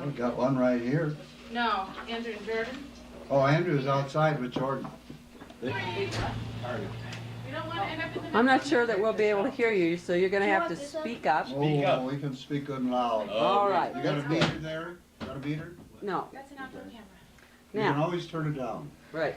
We got one right here. No, Andrew and Jordan. Oh, Andrew's outside with Jordan. You don't want to end up in the I'm not sure that we'll be able to hear you, so you're gonna have to speak up. Speak up. Oh, we can speak good and loud. All right. You got a that's meter good. there? Got a meter? No, That's an outdoor camera. You can now, always turn it down. right.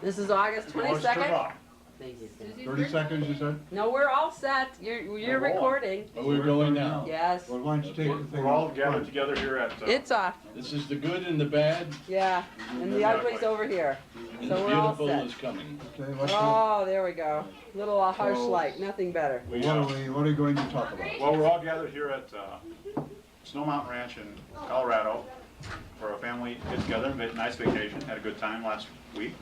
This is August Always turn 22nd. off. Thank you. Susie's 30 birthday. seconds, you said? No, we're all set. You're Oh, boy. recording. Oh, we're going now. Yes. Well, why don't you take the thing We're all off? gathered together here at, It's off. this is the good and the bad, Yeah. And the ugly's over here. and So the we're all beautiful set. is coming. Okay, let's go. Oh, there we go. Little harsh So- light. Nothing better. What are you going to talk about? Well, we're all gathered here at Snow Mountain Ranch in Colorado for a family get-together, nice vacation, had a good time last week,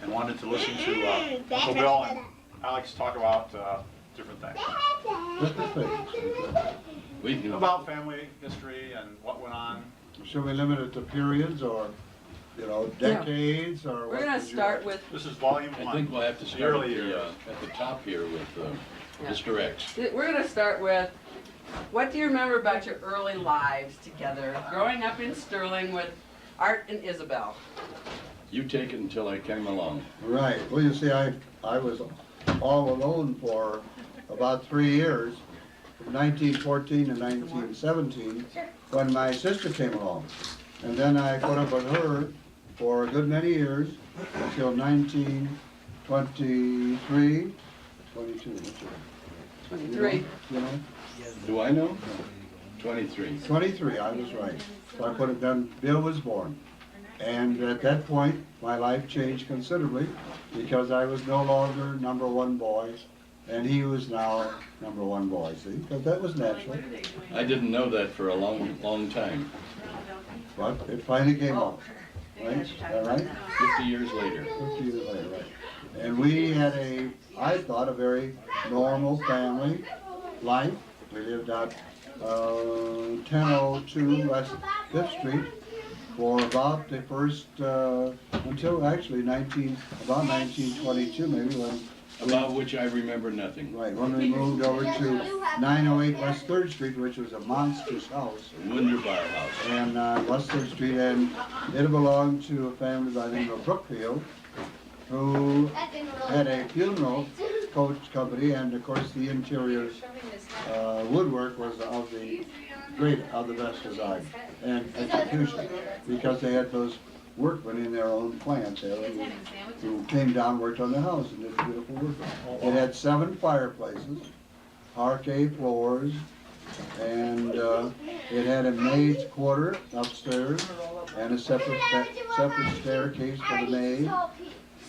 and wanted to listen to Uncle Bill and Alex talk about different things. Different things. We can about family history and what went on. Should we limit it to periods or, you know, decades or? We're what gonna would you start like? with, This is volume I one. think we'll have to The start early at years. the top here with Yeah. Mr. X. we're gonna start with, what do you remember about your early lives together, growing up in Sterling with Art and Isabel? You take it until I came along. Right, well, you see, I was all alone for about 3 years, from 1914 to 1917, when my sister came along. And then I put up with her for a good many years, until 1923, 22, what's your- 23. You know, Do I know? 23. 23, I was right. So I put it, then Bill was born. And at that point, my life changed considerably because I was no longer number one boy, and he was now number one boy, see? Because that was natural, I didn't know that for a long, long time. but it finally came up. Right? All right? 50 years later. 50 years later, right. And we had I thought, a very normal family life. We lived out 1002 West 5th Street for about the first, until actually about 1922 maybe, when, About which I remember nothing. right, when we moved over to 908 West 3rd Street, which was a monstrous house. Wunderbar House. And West 3rd Street, and it belonged to a family by the name of Brookfield, who had a funeral coach company, and of course the interior woodwork was of the best design and execution, because they had those workmen in their own plants there who came down and worked on the house and did beautiful work. It had 7 fireplaces, parquet floors, and it had a maid's quarter upstairs and a separate staircase for the maid.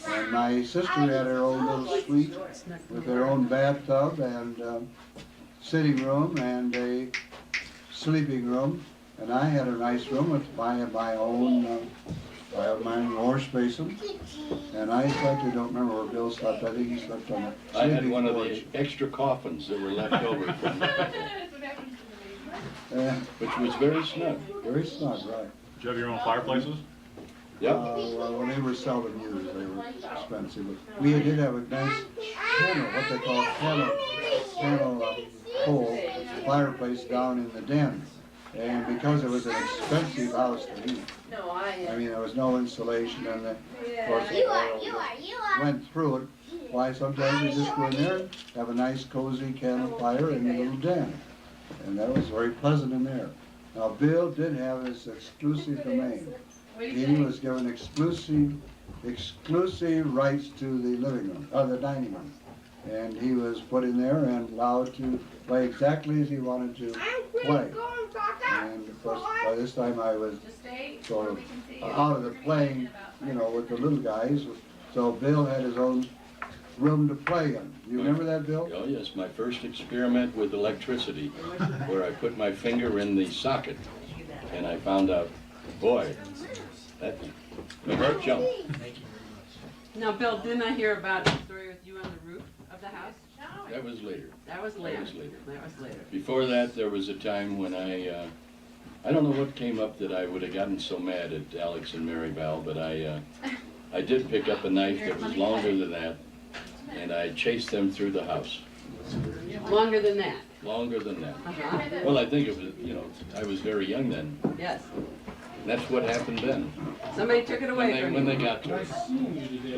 And my sister had her own little suite with her own bathtub and sitting room and a sleeping room. And I had a nice room with my own wash basin. And I actually don't remember where Bill slept. I think he slept on the I had sleeping one of porch. the extra coffins that were left over from which was very snug. Very snug, right. Did you have your own fireplaces? Yep. Well, they were seldom used, they were expensive. But we did have a nice panel, what they call panel coal fireplace down in the den. And because it was an expensive house to heat, I mean, there was no insulation, and of course the oil went through it. Why, sometimes you just go in there and have a nice cozy campfire in the little den. And that was very pleasant in there. Now, Bill did have his exclusive domain. He was given exclusive rights to the living room, or the dining room. And he was put in there and allowed to play exactly as he wanted to play. And of course, by this time I was sort of out of the playing, you know, with the little guys. So Bill had his own room to play in. You remember that, Bill? Oh yes, my first experiment with electricity, where I put my finger in the socket, and I found out, boy, that made me jump. Now, Bill, didn't I hear about the story with you on the roof of the house? That was later. That was later. That was later. That was later. Before that, there was a time when I don't know what came up that I would have gotten so mad at Alex and Mary Val, but I did pick up a knife that was longer than that, and I chased them through the house. Longer than that. longer than that. Uh-huh. Well, I think it was, you know, I was very young then. Yes. That's what happened then. Somebody took it away from When you. they got to it.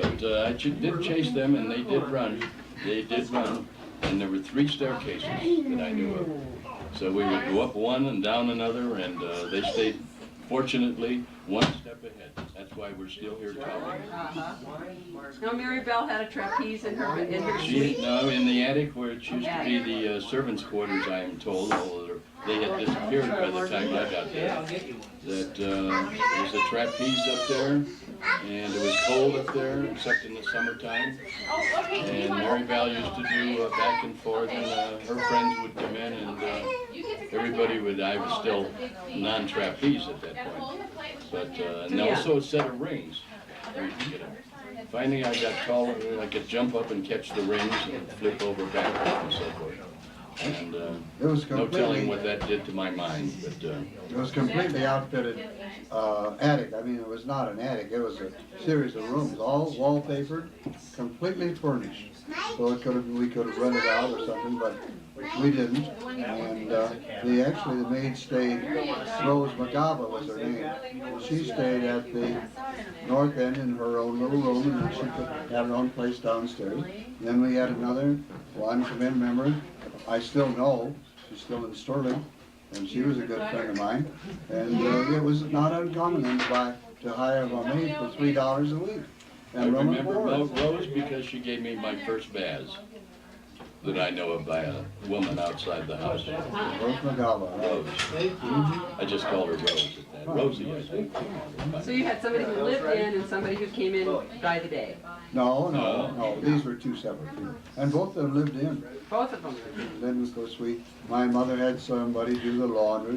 But I did chase them, and they did run. They did run, and there were 3 staircases that I knew of. So we would go up one and down another, and they stayed, fortunately, 1 step ahead. That's why we're still here talking. Uh-huh. No, Mary Bell had a trapeze in her suite. No, in the attic where it used to be the servants' quarters, I am told, although they had disappeared by the time I got there. That there was a trapeze up there, and it was cold up there, except in the summertime. And Mary Bell used to do back and forth, and her friends would come in, and everybody would. I was still non-trapeze at that point, but and also a set of rings. Finally, I got taller, I could jump up and catch the rings and flip over backwards and so forth. And It was no telling completely, what that did to my mind, but it was completely outfitted attic. I mean, it was not an attic, it was a series of rooms, all wallpapered, completely furnished. So we could have rented out or something, but we didn't. And the maid stayed, Rose McGava was her name. She stayed at the north end in her own little room, and then she could have her own place downstairs. Then we had another one come in, remember? I still know, she's still in Sterling, and she was a good friend of mine. And it was not uncommon then to hire a maid for $3 a week. I And room and remember board. Rose because she gave me my first vase that I know of by a woman outside the house. Rose McGava. Rose. I just called her Rose at that. Rosie, I think. So you had somebody who lived in and somebody who came in by the day. No, these were 2 separate people. And both of them lived in. Both of them lived in. Then, of course, my mother had somebody do the laundry.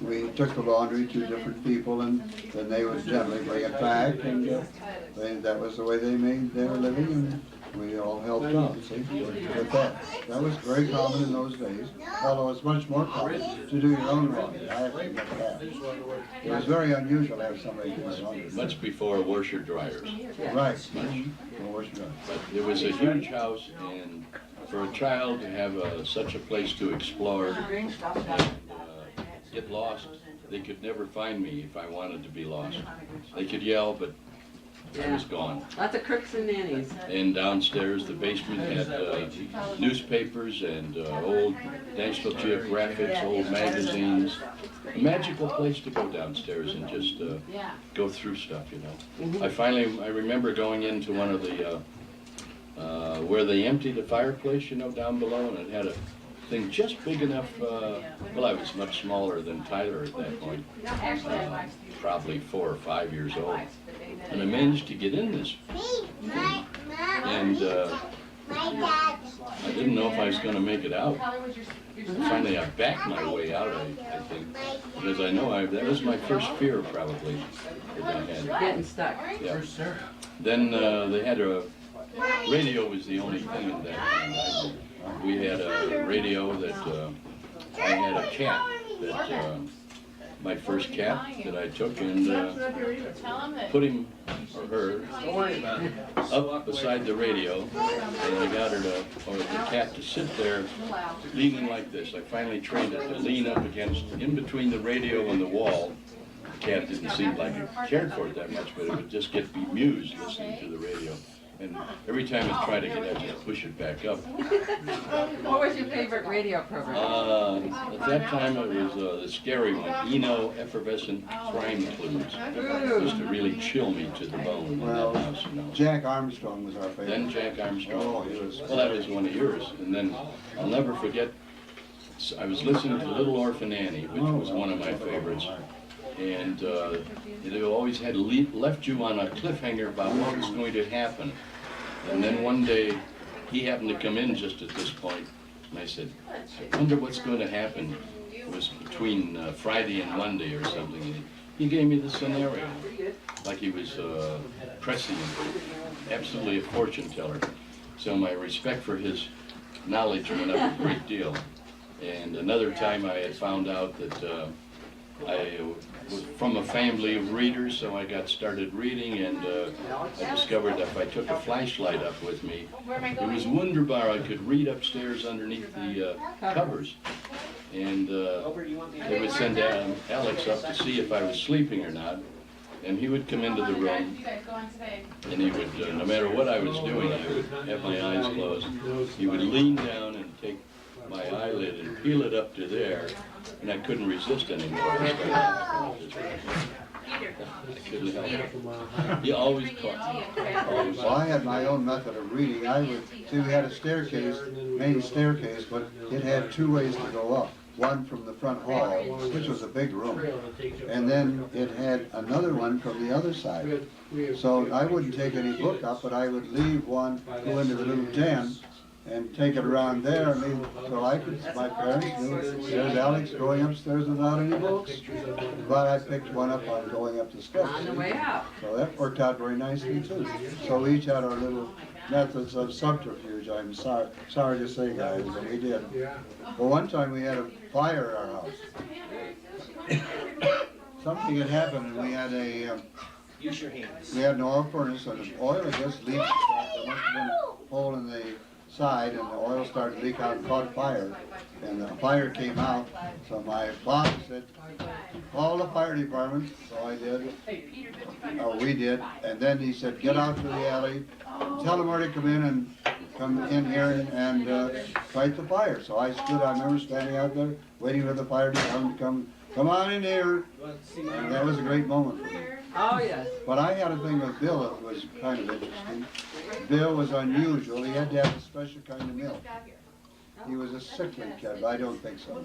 We took the laundry to different people, and then they would generally bring it back, and that was the way they made their living, and we all helped out, see, with that. That was very common in those days, although it's much more common to do your own laundry. I have to admit that. It was very unusual to have somebody do my laundry. Much before washer dryers. Right. But it was a huge house, and for a child to have such a place to explore and get lost, they could never find me if I wanted to be lost. They could yell, but I was gone. Lots of crooks and nannies. And downstairs, the basement had newspapers and old National Geographics, old magazines. A magical place to go downstairs and just go through stuff, you know. I remember going into one of the, where they emptied the fireplace, you know, down below, and it had a thing just big enough, well, I was much smaller than Tyler at that point, probably 4 or 5 years old. And I managed to get in this thing. And I didn't know if I was going to make it out. Finally, I backed my way out, I think, because I know that was my first fear, probably, that I had. Getting stuck. Yeah. Then they had radio was the only thing in that time. We had a radio that I had a cat that my first cat that I took and put him or her up beside the radio, and I got her the cat to sit there leaning like this. I finally trained it to lean up against in between the radio and the wall. The cat didn't seem like it cared for it that much, but it would just get bemused listening to the radio. And every time it tried to get out, just push it back up. What was your favorite radio program? At that time, it was the scary one, Eno Effervescent Crime Clues. It used to really chill me to the bone in that house, you know. Jack Armstrong was our favorite. Then Jack Armstrong. Oh, he was. Well, that was one of yours. And then I'll never forget, I was listening to Little Orphan Annie, which was one of my favorites. And it always had left you on a cliffhanger about what was going to happen. And then one day, he happened to come in just at this point, and I said, I wonder what's going to happen. It was between Friday and Monday or something. And he gave me the scenario, like he was prescient, absolutely a fortune teller. So my respect for his knowledge went up a great deal. And another time I had found out that I was from a family of readers, so I got started reading, and I discovered that if I took a flashlight up with me, it was wunderbar. I could read upstairs underneath the covers. And they would send Alex up to see if I was sleeping or not. And he would come into the room, and he would, no matter what I was doing, I would have my eyes closed. He would lean down and take my eyelid and peel it up to there, and I couldn't resist anymore. I couldn't help it. He always caught me. Always. Well, I had my own method of reading. We had a staircase, main staircase, but it had two ways to go up. One from the front hall, which was a big room, and then it had another one from the other side. So I wouldn't take any book up, but I would leave one, go into the little den, and take it around there, so my parents knew, there's Alex going upstairs without any books. But I picked one up on going up the steps. On the way up. So that worked out very nicely too. So we each had our little methods of subterfuge, I'm sorry to say, guys, but we did. Well, one time we had a fire at our house. Something had happened, and we had Use your hands. we had an oil furnace, and the oil had just leaked. There must have been a hole in the side, and the oil started to leak out and caught fire. And the fire came out, so my father said, call the fire department. So I did, or we did, and then he said, get out to the alley, tell them where to come in here and fight the fire. So I remember standing out there, waiting for the fire department to come on in here, and that was a great moment for me. Oh, yes. But I had a thing with Bill that was kind of interesting. Bill was unusual. He had to have a special kind of milk. He was a sickly kid, but I don't think so.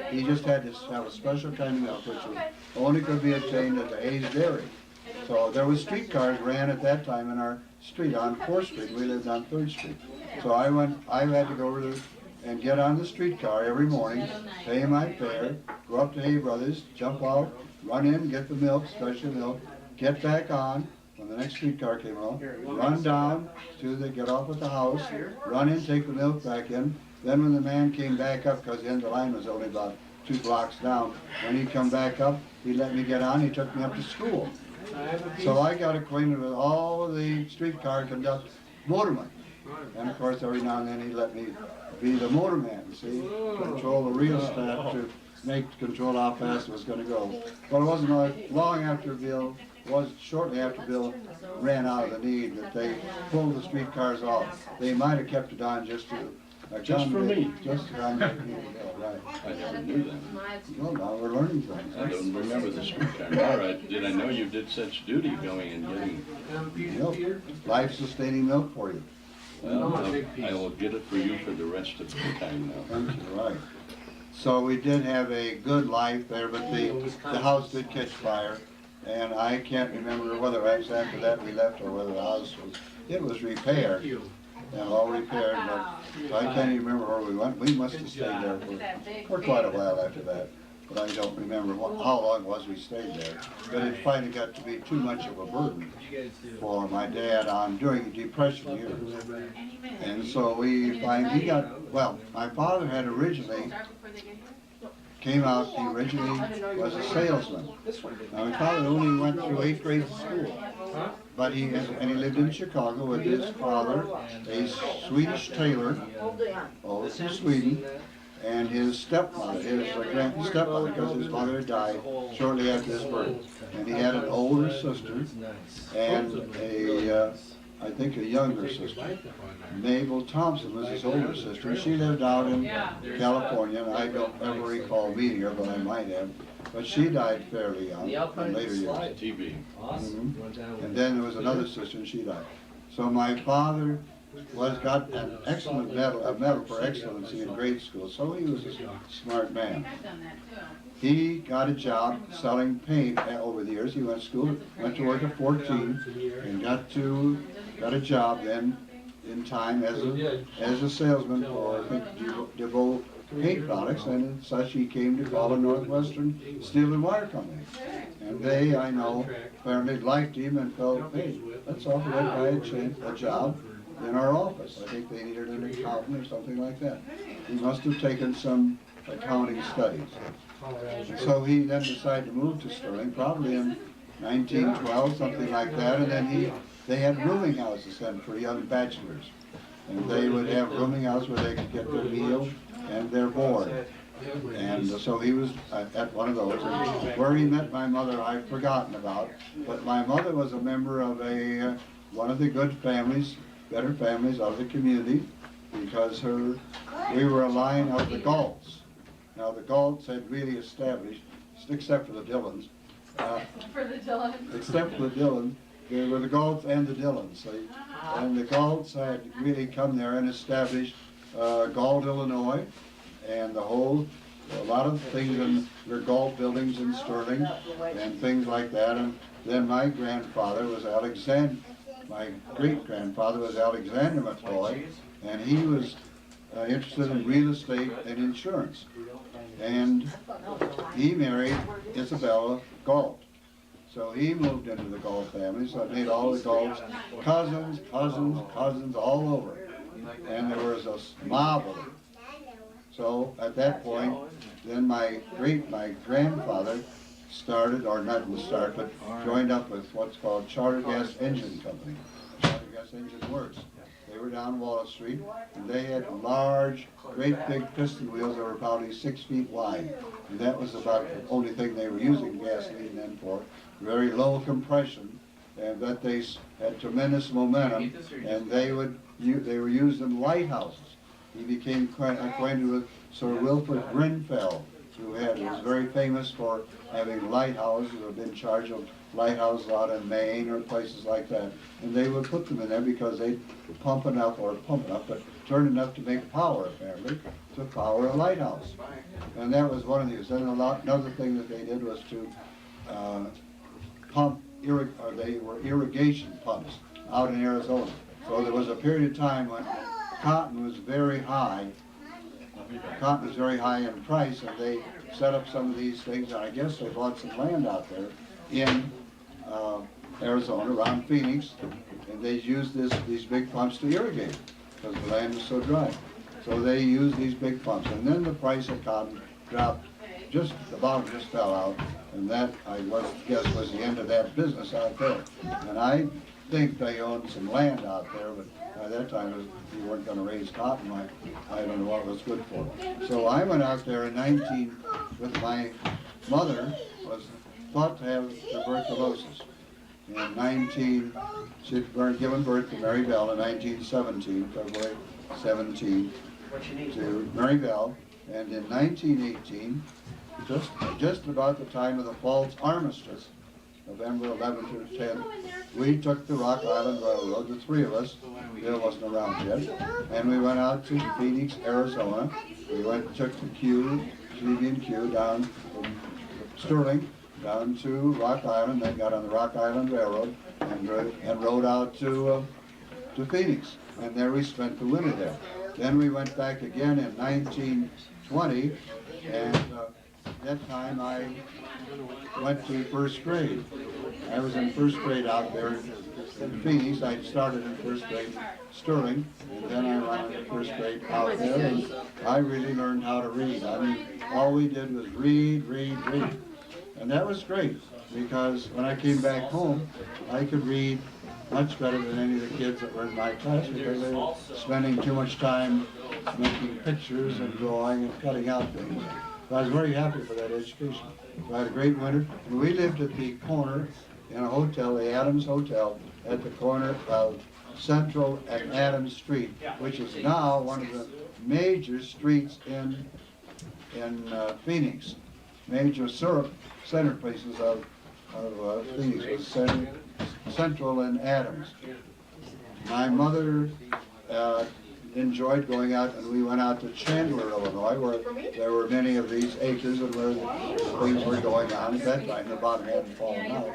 He just had to have a special kind of milk, which only could be obtained at the Hayes Dairy. So there was streetcars ran at that time in our street on 4th Street. We lived on 3rd Street. So I had to go over there and get on the streetcar every morning, pay my fare, go up to Haglund Brothers, jump out, run in, get the milk, special milk, get back on. When the next streetcar came along, run down get off at the house, run in, take the milk back in. Then when the man came back up, because the end of the line was only about 2 blocks down, when he come back up, he let me get on, he took me up to school. So I got acquainted with all of the streetcar motormen. And of course, every now and then he let me be the motorman, see, control the rheostat to control how fast it was going to go. But it wasn't long after shortly after Bill ran out of the need that they pulled the streetcars off. They might have kept it on just to Just for me. Just to accommodate me, right. I never knew that. Well, now we're learning things. I don't remember the streetcar. All right, did I know you did such duty going and getting? Milk, life-sustaining milk for you. Well, I will get it for you for the rest of the time now. Thank you, right. So we did have a good life there, but the house did catch fire. And I can't remember whether it was after that we left or whether the house was repaired. And all repaired, but I can't even remember where we went. We must have stayed there for quite a while after that. But I don't remember how long it was we stayed there. But it finally got to be too much of a burden for my dad during the Depression years. And so my father had originally came out, he originally was a salesman. Now my father only went through 8th grade school, but he lived in Chicago with his father, a Swedish tailor, from Sweden, and his stepmother, stepmother, because his mother had died shortly after his birth. And he had an older sister and I think a younger sister. Mabel Thompson was his older sister. She lived out in California, and I don't ever recall meeting her, but I might have. But she died fairly young in later years. TB. And then there was another sister, and she died. So my father got an excellent medal for excellency in grade school, so he was a smart man. He got a job selling paint over the years. He went to school, went to work at 14, and got a job then in time as a salesman for, I think, DeVoe paint products, and as such he came to call the Northwestern Steel and Wire Company. And they, I know, apparently liked him and felt, hey, let's offer that guy a job in our office. I think they needed an accountant or something like that. He must have taken some accounting studies. So he then decided to move to Sterling, probably in 1912, something like that, and then they had rooming houses then for young bachelors. And they would have rooming houses where they could get their meal and their board. And so he was at one of those. And where he met my mother, I've forgotten about. But my mother was a member of one of the good families, better families of the community, because we were a line of the Galts. Now the Galts had really established, except for the Dillons. Except for the Dillons, there were the Galts and the Dillons. And the Galts had really come there and established Galt, Illinois, and a lot of things in their Galt buildings in Sterling and things like that. And then my grandfather was my great-grandfather was Alexander McCoy, and he was interested in real estate and insurance. And he married Isabella Galt. So he moved into the Galt family, so it made all the Galts cousins all over. And there was a mob of them. So at that point, then my grandfather started, or not start, but joined up with what's called Charter Gas Engine Company. Charter Gas Engine Works. They were down Wallace Street, and they had large, great big piston wheels that were probably 6 feet wide. And that was about the only thing they were using gasoline then for. Very low compression, and that they had tremendous momentum, and they were used in lighthouses. He became acquainted with Sir Wilfrid Grenfell, who was very famous for having lighthouses, or been in charge of lighthouses out in Maine or places like that. And they would put them in there because they pump enough, but turn enough to make power, apparently, to power a lighthouse. And that was one of these. Then another thing that they did was to they were irrigation pumps out in Arizona. So there was a period of time when cotton was very high. Cotton was very high in price, and they set up some of these things, and I guess they bought some land out there in Arizona, around Phoenix, and they used these big pumps to irrigate because the land was so dry. So they used these big pumps, and then the price of cotton dropped, the bottom just fell out, and that, I guess, was the end of that business out there. And I think they owned some land out there, but by that time you weren't going to raise cotton. I don't know what it was good for. So I went out there in with my mother, was thought to have tuberculosis. She had given birth to Mary Bell in 1917, February 17, to Mary Bell, and in 1918, just about the time of the false armistice, November 11th or 10th, we took the Rock Island Railroad, the three of us. Bill wasn't around yet, and we went out to Phoenix, Arizona. We took the Canadian Q down from Sterling down to Rock Island, then got on the Rock Island Railroad and rode out to Phoenix, and there we spent the winter there. Then we went back again in 1920, and that time I went to first grade. I was in first grade out there in Phoenix. I started in first grade Sterling, and then I went to first grade out there, and I really learned how to read. I mean, all we did was read. And that was great, because when I came back home, I could read much better than any of the kids that were in my class, because they were spending too much time making pictures and drawing and cutting out things. So I was very happy for that education. So I had a great winter. And we lived at the corner in a hotel, the Adams Hotel, at the corner of Central and Adams Street, which is now one of the major streets in Phoenix. Major center places of Phoenix was Central and Adams. My mother enjoyed going out, and we went out to Chandler, Illinois, where there were many of these acres and where things were going on. At that time, the bottom hadn't fallen out.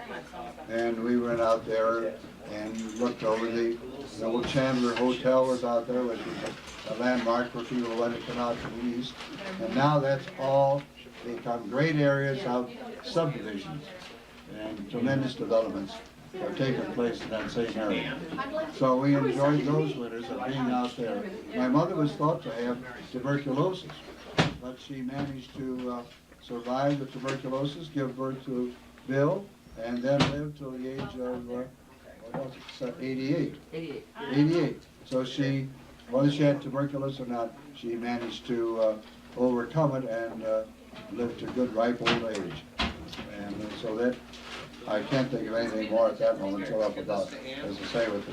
And we went out there and looked over the old Chandler Hotel was out there, which was a landmark for people who wanted to come out to the east. And now that's all become great areas of subdivisions, and tremendous developments have taken place in that same area. So we enjoyed those winters of being out there. My mother was thought to have tuberculosis, but she managed to survived the tuberculosis, give birth to Bill, and then lived till the age of, what was it, 88. 88. 88. So she, whether she had tuberculosis or not, she managed to overcome it and lived to good ripe old age. And so that, I can't think of anything more at that moment until up about, as I say, with the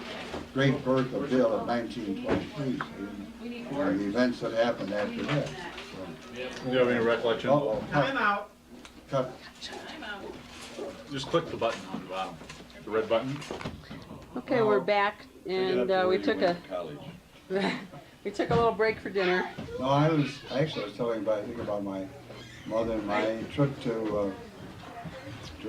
great birth of Bill in 1923, and the events that happened after that. Do you have any recollection? Oh, Time out. cut. Just click the button on the bottom, the red button. Okay, we're back, Bring it and up to we where you took went to college. we took a little break for dinner. No, I was telling about, I think about my mother and my trip to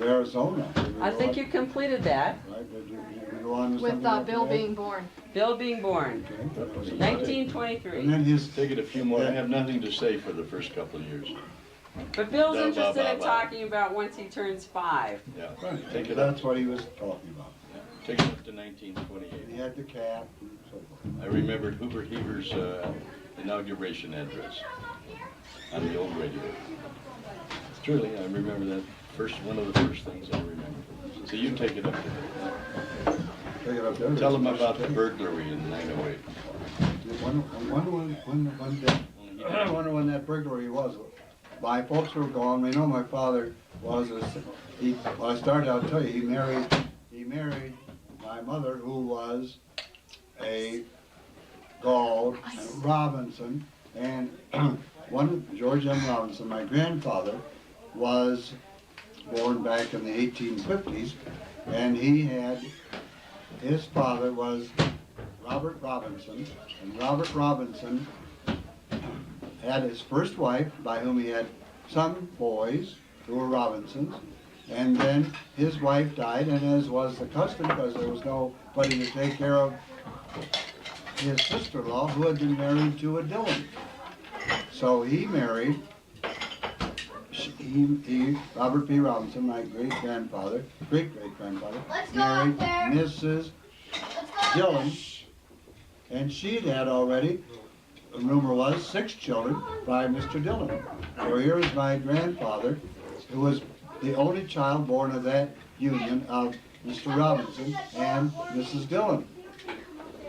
Arizona. Did we I go think on- you completed that. Right, did you go on with With something after Bill that? being born. Bill being born, Okay, that was- 1923. And then his, Take it a few more, I have nothing to say for the first couple of years. But Bill's Blah, blah, interested blah, in blah. talking about once he turns 5. Yeah, right, take it up, that's what he was talking about. take it up to He 1928. had the cat and so forth. I remembered Hoover Heaver's inauguration address on the old radio. Truly, I remember that one of the first things I remember. So you take it up there. Take it up there. Tell them about the burglary in 908. I wonder when that burglary was. My folks were gone. They know my father was. Well, I started out to tell you, he married my mother, who was a Gall Robinson, and George M. Robinson, my grandfather, was born back in the 1850s, and his father was Robert Robinson, and Robert Robinson had his first wife, by whom he had some boys who were Robinsons, and then his wife died, and as was the custom, because there was nobody to take care of his sister-in-law, who had been married to a Dillon. So he married, Robert P. Robinson, my great-grandfather, great-great-grandfather, married Mrs. Dillon, and she'd had already, the rumor was, 6 children by Mr. Dillon. So here is my grandfather, who was the only child born of that union of Mr. Robinson and Mrs. Dillon.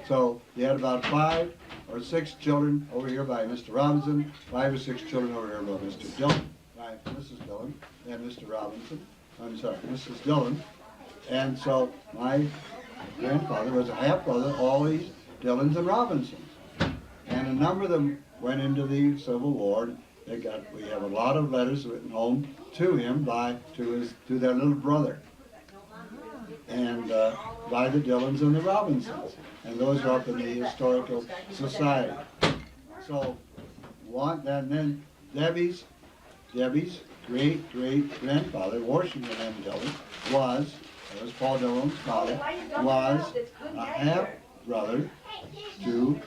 So he had about 5 or 6 children over here by Mr. Robinson, 5 or 6 children over here by Mr. Dillon, by Mrs. Dillon and Mr. Robinson. I'm sorry, Mrs. Dillon. And so my grandfather was a half-brother, all these Dillons and Robinsons. And a number of them went into the Civil War. We have a lot of letters written home to him to their little brother, and by the Dillons and the Robinsons, and those are up in the Historical Society. So, and then Debbie's great-great-grandfather, Washington M. Dillon, was Paul Dillon's father, was a half-brother to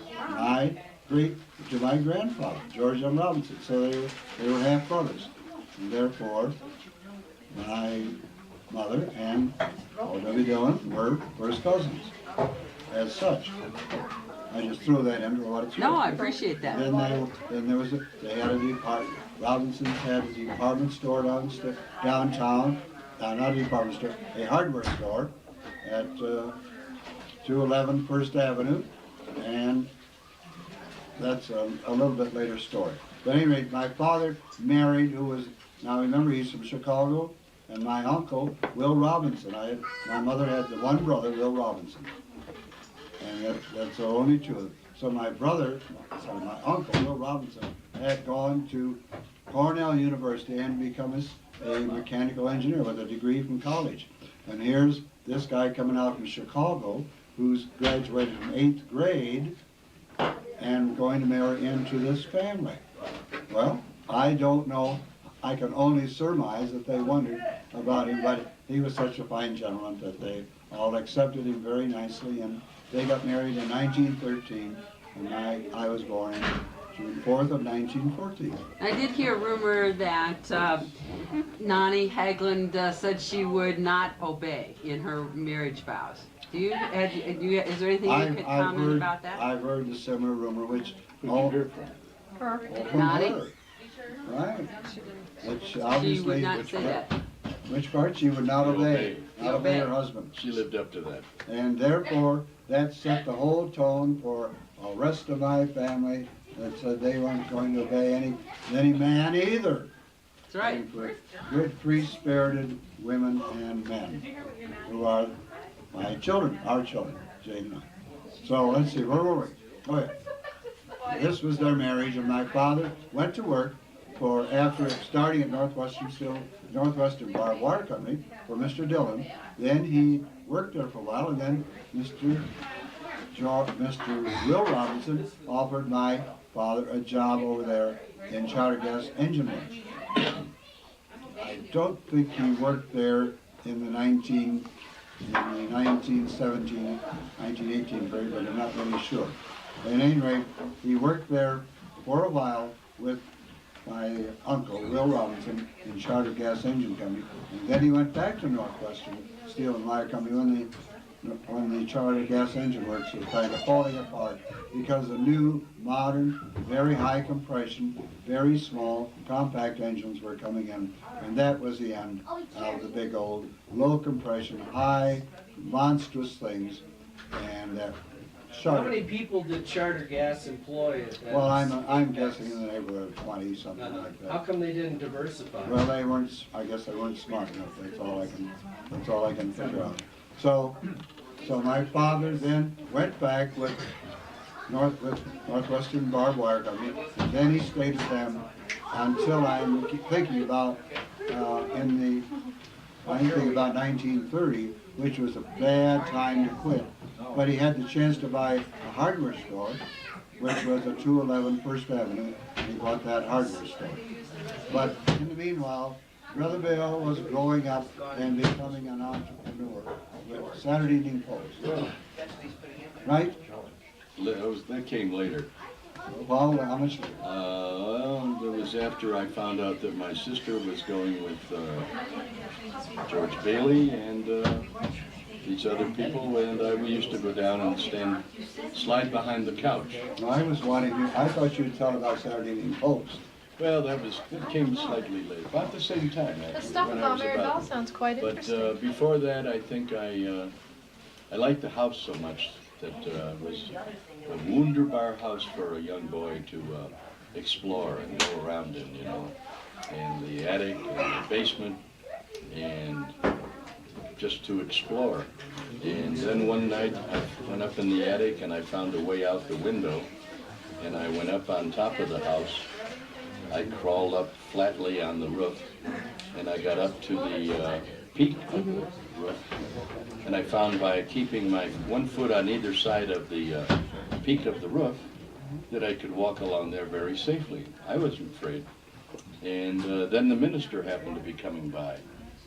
my grandfather, George M. Robinson. So they were half brothers, and therefore my mother and O.W. Dillon were first cousins. As such, I just threw that in for what it's worth. No, I appreciate that. Then there was they had a department. Robinsons had a department store downtown. Not a department store, a hardware store at 211 First Avenue, and that's a little bit later story. But at any rate, my father married, now remember he's from Chicago, and my uncle, Will Robinson. My mother had the one brother, Will Robinson, and that's the only two of them. So my uncle, Will Robinson, had gone to Cornell University and become a mechanical engineer with a degree from college. And here's this guy coming out from Chicago, who's graduated from 8th grade, and going to marry into this family. Well, I don't know. I can only surmise that they wondered about him, but he was such a fine gentleman that they all accepted him very nicely, and they got married in 1913, and I was born in June 4th of 1914. I did hear a rumor that Nani Haglund said she would not obey in her marriage vows. Is there anything you could comment about that? I've heard the similar rumor, which Who'd you hear from? from Nani? her. Right. which She obviously, would not say that. which part she would not obey, not obey her husband. She lived up to that. And therefore, that set the whole tone for the rest of my family that said they weren't going to obey any man either. That's right. And for good, free-spirited women and men who are my children, our children, Jane and I. So let's see, where were we? Oh yeah. This was their marriage, and my father went to work after starting at Northwestern Barbed Wire Company for Mr. Dillon. Then he worked there for a while, and then Mr. Will Robinson offered my father a job over there in Charter Gas Engine Works. I don't think he worked there in the 1917, 1918 period, but I'm not really sure. At any rate, he worked there for a while with my uncle, Will Robinson, in Charter Gas Engine Company. And then he went back to Northwestern Steel and Wire Company when the Charter Gas Engine Works was kind of falling apart because the new, modern, very high compression, very small, compact engines were coming in. And that was the end of the big old low compression, high, monstrous things. And How many people did Charter Gas employ at that? well, I'm guessing in the neighborhood of 20, something like How that. come they didn't diversify? Well, I guess they weren't smart enough. That's all I can figure out. So my father then went back with Northwestern Barbed Wire Company, and then he stayed with them until I'm thinking about in the 1930, which was a bad time to quit. But he had the chance to buy a hardware store, which was a 211 First Avenue, and he bought that hardware store. But in the meanwhile, Brother Bill was growing up and becoming an entrepreneur with Saturday Evening Post. Right? That came later. Well, how much? It was after I found out that my sister was going with George Bailey and these other people, and we used to go down and slide behind the couch. I was wanting to, I thought you'd tell about Saturday Evening Post. Well, that came slightly late, about the same time. The Actually, stuff when I about was Maribel sounds quite interesting. But before that, I think I liked the house so much that was a wunderbar house for a young boy to explore and go around in, you know, and the attic and the basement, and just to explore. And then one night I went up in the attic and I found a way out the window, and I went up on top of the house. I crawled up flatly on the roof, and I got up to the peak of the roof, and I found by keeping my 1 foot on either side of the peak of the roof that I could walk along there very safely. I wasn't afraid. And then the minister happened to be coming by.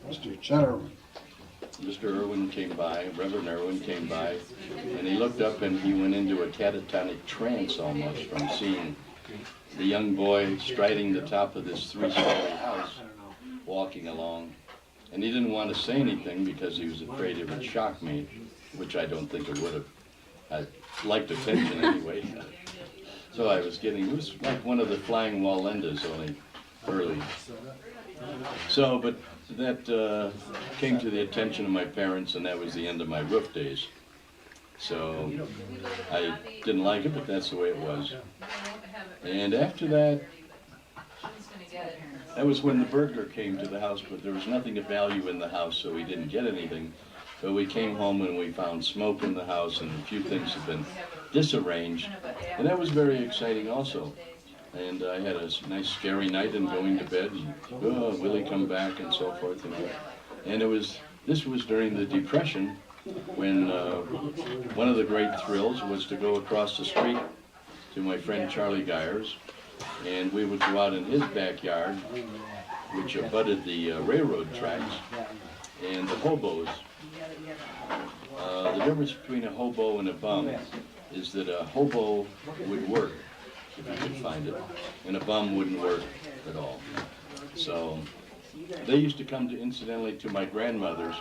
Mr. Chatterman. Mr. Irwin came by, Reverend Irwin came by, and he looked up and he went into a catatonic trance almost from seeing the young boy striding the top of this 3-story house, walking along. And he didn't want to say anything because he was afraid it would shock me, which I don't think it would have. I liked attention anyway. So it was like one of the flying Wallendas, only early. So, but that came to the attention of my parents, and that was the end of my roof days. So I didn't like it, but that's the way it was. And after that, that was when the burglar came to the house, but there was nothing of value in the house, so we didn't get anything. But we came home and we found smoke in the house, and a few things had been disarranged, and that was very exciting also. And I had a nice scary night and going to bed, and will he come back, and so forth. And this was during the Depression, when one of the great thrills was to go across the street to my friend Charlie Geyer's, and we would go out in his backyard, which abutted the railroad tracks, and the hobos. The difference between a hobo and a bum is that a hobo would work if you could find it, and a bum wouldn't work at all. So they used to come incidentally to my grandmother's,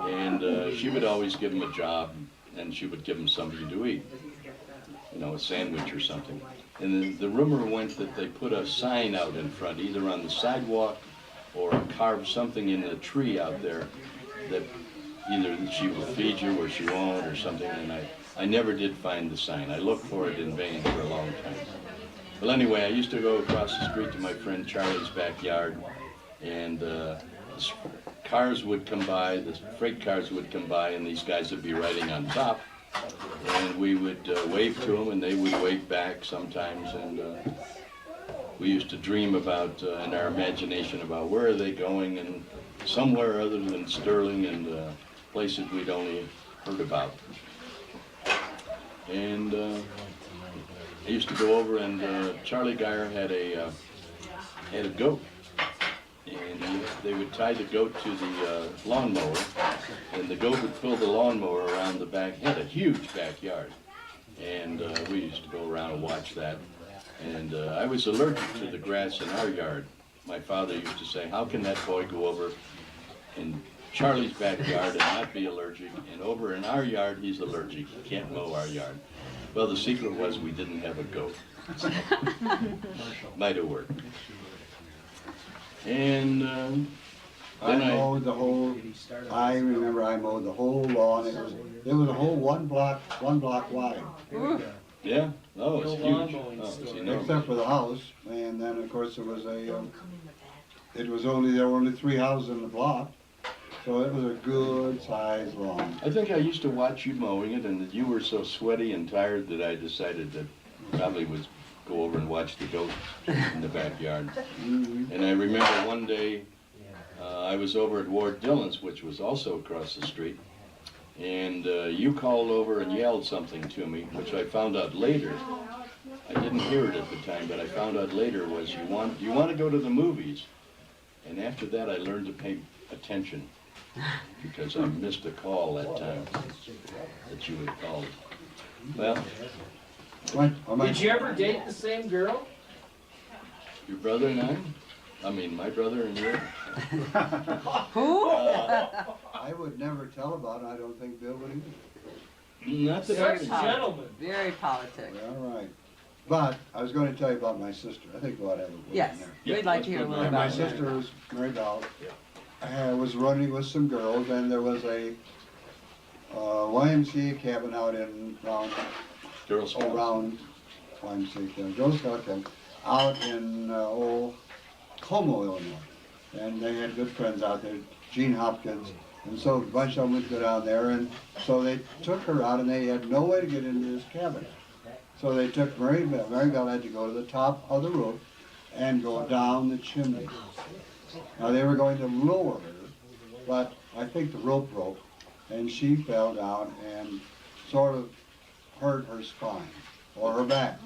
and she would always give them a job, and she would give them something to eat, you know, a sandwich or something. And the rumor went that they put a sign out in front, either on the sidewalk or carve something in the tree out there that either she will feed you or she won't or something, and I never did find the sign. I looked for it in vain for a long time. Well, anyway, I used to go across the street to my friend Charlie's backyard, and cars would come by, the freight cars would come by, and these guys would be riding on top, and we would wave to them, and they would wave back sometimes, and we used to dream about, in our imagination, about where are they going, and somewhere other than Sterling and places we'd only heard about. And I used to go over, and Charlie Geyer had a goat, and they would tie the goat to the lawnmower, and the goat would pull the lawnmower around the back. He had a huge backyard, and we used to go around and watch that. And I was allergic to the grass in our yard. My father used to say, how can that boy go over in Charlie's backyard and not be allergic, and over in our yard he's allergic, he can't mow our yard. Well, the secret was we didn't have a goat. Might have worked. And I mowed the whole, I remember I mowed the whole lawn. It was a whole one block wide. yeah, oh, it's huge. Lawn Oh, it's mowing enormous. Except for the house, and then of course there was there were only 3 houses in the block, so it was a good sized lawn. I think I used to watch you mowing it, and that you were so sweaty and tired that I decided that probably would go over and watch the goat in the backyard. And I remember one day I was over at Ward Dillon's, which was also across the street, and you called over and yelled something to me, which I found out later. I didn't hear it at the time, but I found out later was you want to go to the movies. And after that I learned to pay attention, because I missed a call that time that you had called. Well, Did you ever date the same girl? your brother and I mean my brother and you. Who? I would never tell about it. I don't think Bill would either. Not that I Such can. gentlemen. Very politic. All right. But I was going to tell you about my sister. I think we'll have a word in Yes, there. Yeah, we'd like let's to hear a put little And my about it. sister was Mary Bell. I was running with some girls, and there was a YMCA cabin out in Girl Scouts. around YMCA cabin, Girl Scout cabin, out in old Como, Illinois. And they had good friends out there, Gene Hopkins, and so a bunch of them would go down there, and so they took her out, and they had no way to get into this cabin. So they took Mary Bell. Mary Bell had to go to the top of the roof and go down the chimney. Now they were going to lower her, but I think the rope broke, and she fell down and sort of hurt her spine or her back.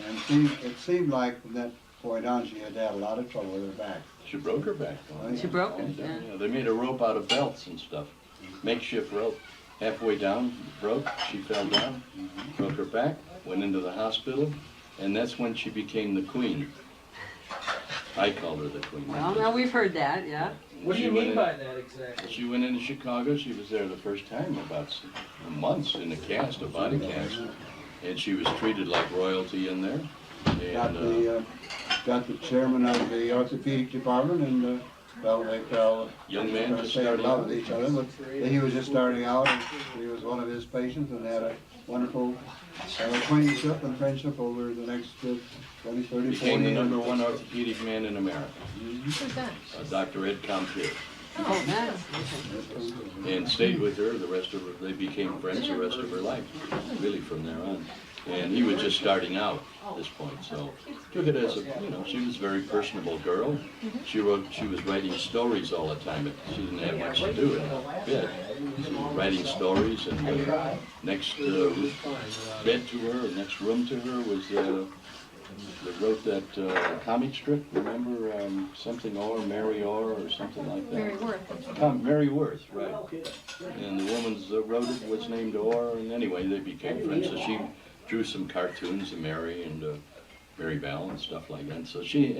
And it seemed like from that point on she had had a lot of trouble with her back. She broke her back. She broke it, yeah. Yeah, they made a rope out of belts and stuff. Makeshift rope. Halfway down, broke, she fell down, broke her back, went into the hospital, and that's when she became the queen. I called her the queen. Well, now we've heard that, yeah. What do you She went mean in- by that exactly? She went into Chicago. She was there the first time, about months in a cast, a body cast, and she was treated like royalty in there. Got the chairman of the orthopedic department, and they fell. Young man just stay in starting love out. with each other, but he was just starting out, and he was one of his patients, and they had a wonderful acquaintanceship and friendship over the next 20, 30, 40 Became the years. #1 orthopedic man in America, Who's that? Dr. Ed Compier, Oh, that's, and stayed with her the rest of her. They became friends the rest of her life, really from there on. And he was just starting out at this point, so took it as a, she was a very personable girl. She was writing stories all the time. She didn't have much to do in the bed. She was writing stories, and next bed to her, next room to her was they wrote that comic strip, remember, something Mary Orr or something like that. Mary Worth. Mary Worth, right. And the woman that wrote it was named Orr, and anyway, they became friends. So she drew some cartoons of Mary and Mary Bell and stuff like that. So she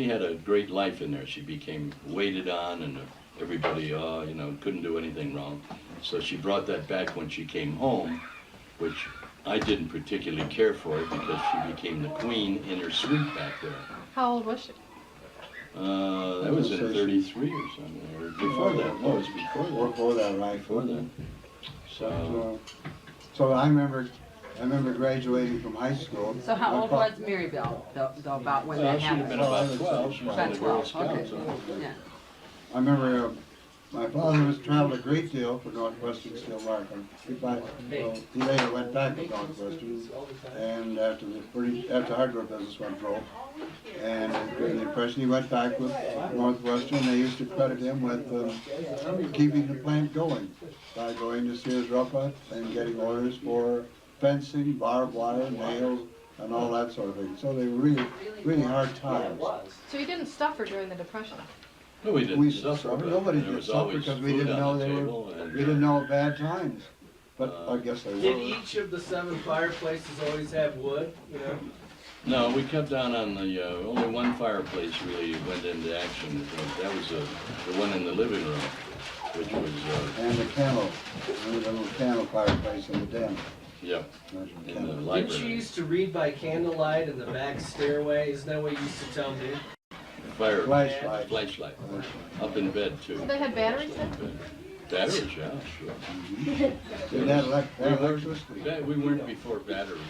had a great life in there. She became waited on, and everybody, couldn't do anything wrong. So she brought that back when she came home, which I didn't particularly care for it because she became the queen in her suite back there. How old was she? That was in 33 or something, or before that, no, it was before that. Before that, right? Before that. So, So I remember graduating from high school. So how old was Mary Bell, though, about when well, that she'd have been happened? about 12, she was in About the Girl 12, okay. Scouts. So. Yeah. I remember my father was traveled a great deal for Northwestern Steel Market. He later went back to Northwestern, and after hardware business went broke, and during the Depression he went back with Northwestern. They used to credit him with keeping the plant going by going to Sears Roebuck and getting orders for fencing, barbed wire, nails, and all that sort of thing. So they were really, really hard times. So you didn't suffer during the Depression? No, we didn't We suffer, but nobody there did was suffer always because we food didn't know on the they were. table, and, We didn't know bad times, but I guess they Did were. each of the 7 fireplaces always have wood, you know? No, we cut down on the, only one fireplace really went into action. That was the one in the living room, which was, And the little candle fireplace in the den. yeah, in the Didn't you library. used to read by candlelight in the back stairway? Isn't that what you used to tell me? Flashlight. Flashlight. Up in bed too. So they had batteries then? Batteries, yeah, sure. Didn't have electricity. We weren't before batteries.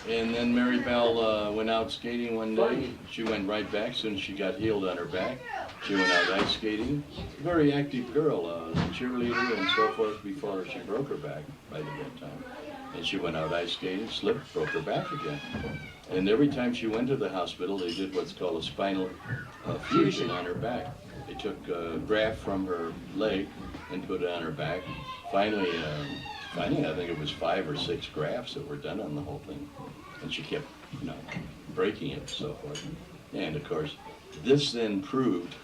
And then Mary Bell went out skating one day. She went right back soon as she got healed on her back. She went out ice skating. Very active girl, cheerleader and so forth before she broke her back by that time. And she went out ice skating, slipped, broke her back again. And every time she went to the hospital, they did what's called a spinal fusion on her back. They took a graft from her leg and put it on her back. Finally, I think it was 5 or 6 grafts that were done on the whole thing. And she kept, breaking it and so forth. And of course, this then proved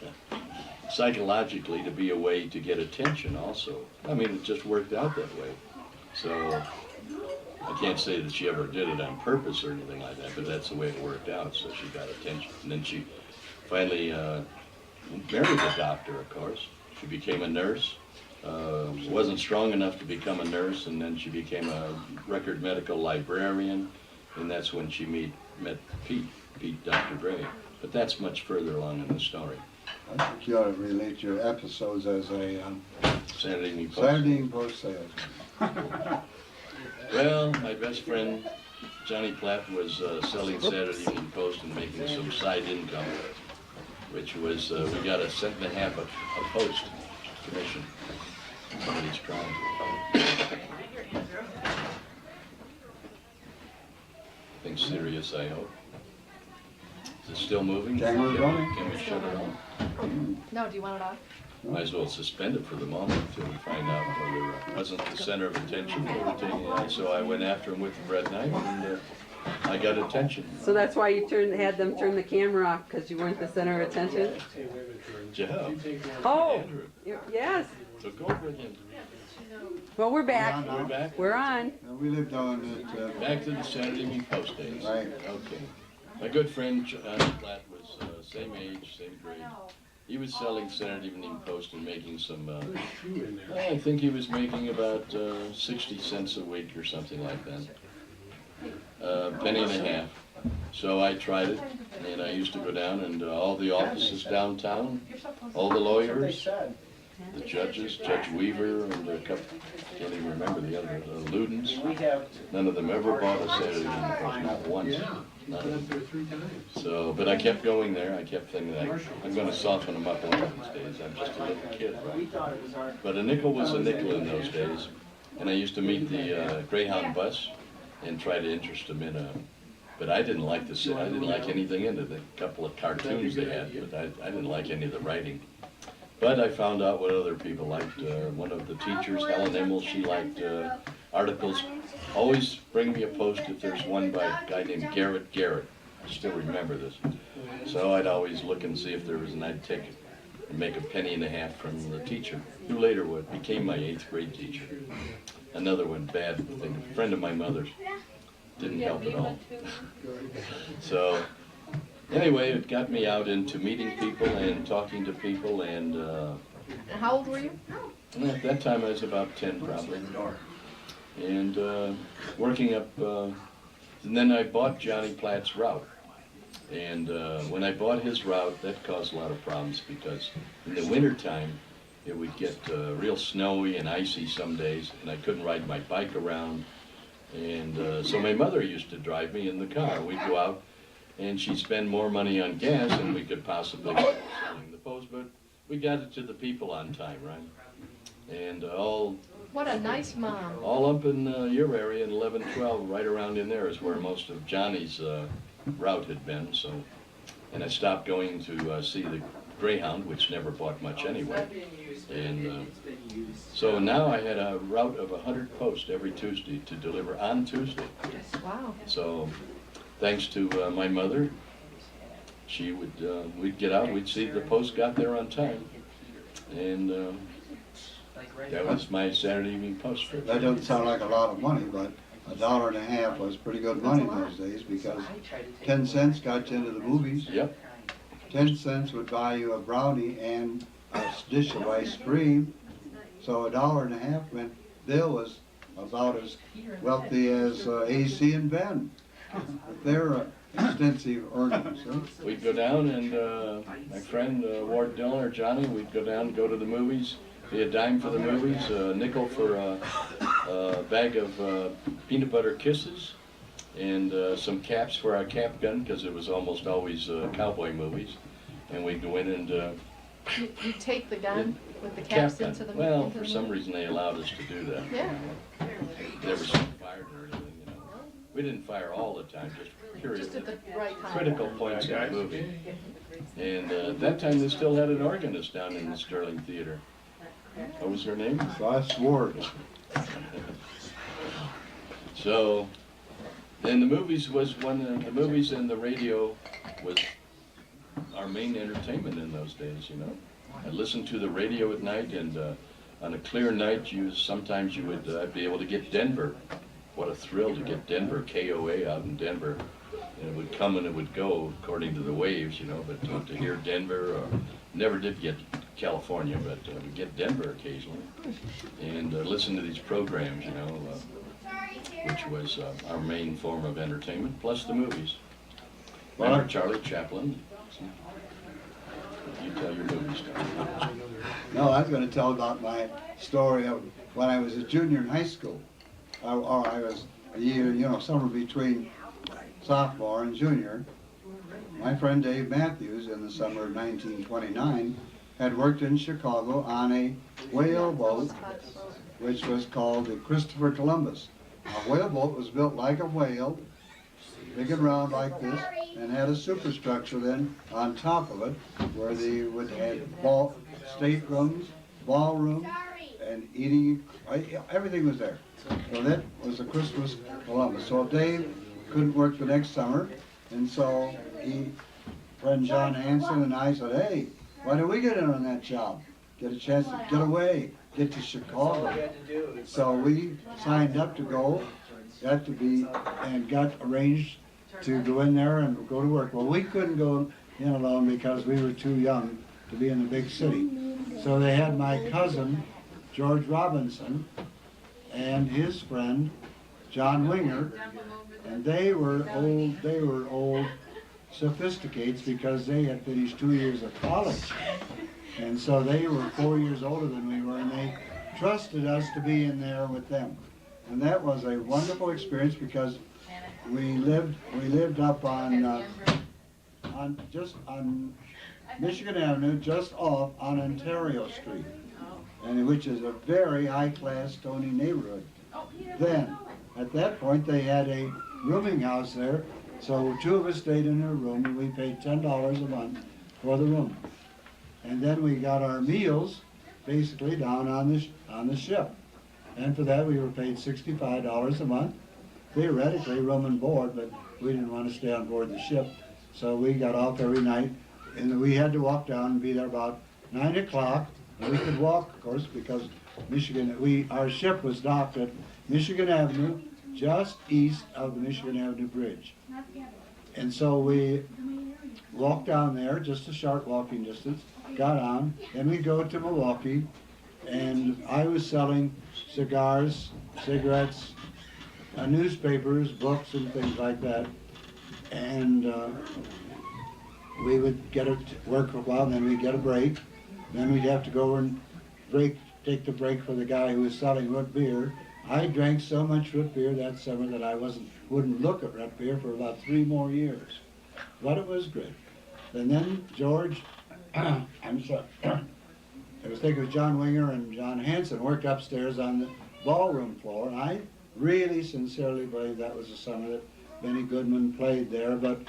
psychologically to be a way to get attention also. I mean, it just worked out that way. So I can't say that she ever did it on purpose or anything like that, but that's the way it worked out, so she got attention. And then she finally married a doctor, of course. She became a nurse. Wasn't strong enough to become a nurse, and then she became a record medical librarian, and that's when she met Pete Dr. Gray. But that's much further along in the story. I think you ought to relate your episodes as a Saturday Evening Post. Saturday Evening Post salesman. Well, my best friend, Johnny Platt, was selling Saturday Evening Post and making some side income, which was, we got $1.50 cents a post commission. Somebody's crying. Things serious, I hope. Is it still moving? Camera's rolling. Can we shut it off? No, do you want it off? Might as well suspend it for the moment until we find out whether it wasn't the center of attention they were taking it on. So I went after him with the bread knife, and I got attention. So that's why you had them turn the camera off, because you weren't the center of attention? Jeff, Oh, Andrew, yes. took over again. Well, we're back. We're back. We're on. We lived on it. Back to the Saturday Evening Post days. Right. Okay. My good friend Johnny Platt was same age, same grade. He was selling Saturday Evening Post and making some, I think he was making about 60 cents a week or something like that. Penny and a half. So I tried it, and I used to go down and all the offices downtown, all the lawyers, the judges, Judge Weaver and a couple, can't even remember the other, Ludens. None of them ever bought a Saturday Evening Post, not once. None of them. So, but I kept going there. I kept thinking I'm going to soften them up one of these days. I'm just a little kid, right? But a nickel was a nickel in those days. And I used to meet the Greyhound bus and try to interest them in a, but I didn't like I didn't like anything in it. A couple of cartoons they had, but I didn't like any of the writing. But I found out what other people liked. One of the teachers, Helen Immel, she liked articles. Always bring me a post if there's one by a guy named Garrett. I still remember this. So I'd always look and see if there was, and I'd take it and make a penny and a half from the teacher, who later became my 8th grade teacher. Another one, bad thing, a friend of my mother's. Didn't help at all. So anyway, it got me out into meeting people and talking to people, and And how old were you? at that time I was about 10 probably. And working up, and then I bought Johnny Platt's route. And when I bought his route, that caused a lot of problems because in the wintertime, it would get real snowy and icy some days, and I couldn't ride my bike around. And so my mother used to drive me in the car. We'd go out, and she'd spend more money on gas than we could possibly spend selling the post, but we got it to the people on time, right? And What a nice mom. all up in your area in 11, 12, right around in there is where most of Johnny's route had been. So, and I stopped going to see the Greyhound, which never bought much anyway. And so now I had a route of 100 posts every Tuesday to deliver on Tuesday. Wow. So, thanks to my mother, she would we'd get out, we'd see the post got there on time, and that was my Saturday evening post trip. That doesn't sound like a lot of money, but $1.50 was pretty good money in those days because 10 cents got you into the movies. Yep. 10 cents would buy you a brownie and a dish of ice cream. So $1.50 meant Bill was about as wealthy as AC and Ben with their extensive earnings. Huh? We'd go down and my friend Ward Dillon or Johnny, we'd go down and go to the movies. Be a dime for the movies, a nickel for a bag of peanut butter kisses, and some caps for our cap gun because it was almost always cowboy movies. And we'd go in and You take the gun with the cap caps gun. into the Well, into for the some movie? reason they allowed us to do that. Yeah. Never seen fired or anything, you know. We didn't fire all the time, just Just at period. the right time. Critical points in the movie. And at that time they still had an organist down in the Sterling Theater. What was her name? Last word. So, then the movies was the movies and the radio was our main entertainment in those days, you know. I listened to the radio at night, and on a clear night, sometimes you would be able to get Denver. What a thrill to get Denver, KOA out in Denver. And it would come and it would go according to the waves, you know, but to hear Denver, never did get California, but we get Denver occasionally. And listen to these programs, you know, which was our main form of entertainment, plus the movies. Remember Charlie Chaplin? You tell your movie story. No, I was going to tell about my story of when I was a junior in high school. I was a year, somewhere between sophomore and junior. My friend Dave Matthews, in the summer of 1929, had worked in Chicago on a whale boat, which was called the Christopher Columbus. A whale boat was built like a whale, big and round like this, and had a superstructure then on top of it, where they would have staterooms, ballroom, and eating. Everything was there. So that was the Christmas Columbus. So Dave couldn't work the next summer, and so friend John Hanson and I said, "Hey, why don't we get in on that job? Get a chance to get away, get to Chicago." So we signed up to go, got arranged to go in there and go to work. Well, we couldn't go in alone because we were too young to be in the big city. So they had my cousin, George Robinson, and his friend, John Winger, and they were old sophisticates because they had finished 2 years of college. And so they were 4 years older than we were, and they trusted us to be in there with them. And that was a wonderful experience because we lived up on Michigan Avenue, just off on Ontario Street, and which is a very high-class Stony neighborhood. Then, at that point, they had a rooming house there, so two of us stayed in a room, and we paid $10 a month for the room. And then we got our meals, basically, down on the ship. And for that, we were paid $65 a month. Theoretically, room and board, but we didn't want to stay on board the ship. So we got off every night, and we had to walk down and be there about 9 o'clock. And we could walk, of course, because our ship was docked at Michigan Avenue, just east of the Michigan Avenue Bridge. And so we walked down there, just a short walking distance, got on, then we'd go to Milwaukee, and I was selling cigars, cigarettes, newspapers, books, and things like that. And we would get to work for a while, and then we'd get a break. Then we'd have to go over and take the break for the guy who was selling root beer. I drank so much root beer that summer that I wouldn't look at root beer for about 3 more years. But it was great. And then George, I'm sorry, I was thinking of John Winger and John Hanson worked upstairs on the ballroom floor. And I really sincerely believe that was the summer that Benny Goodman played there, but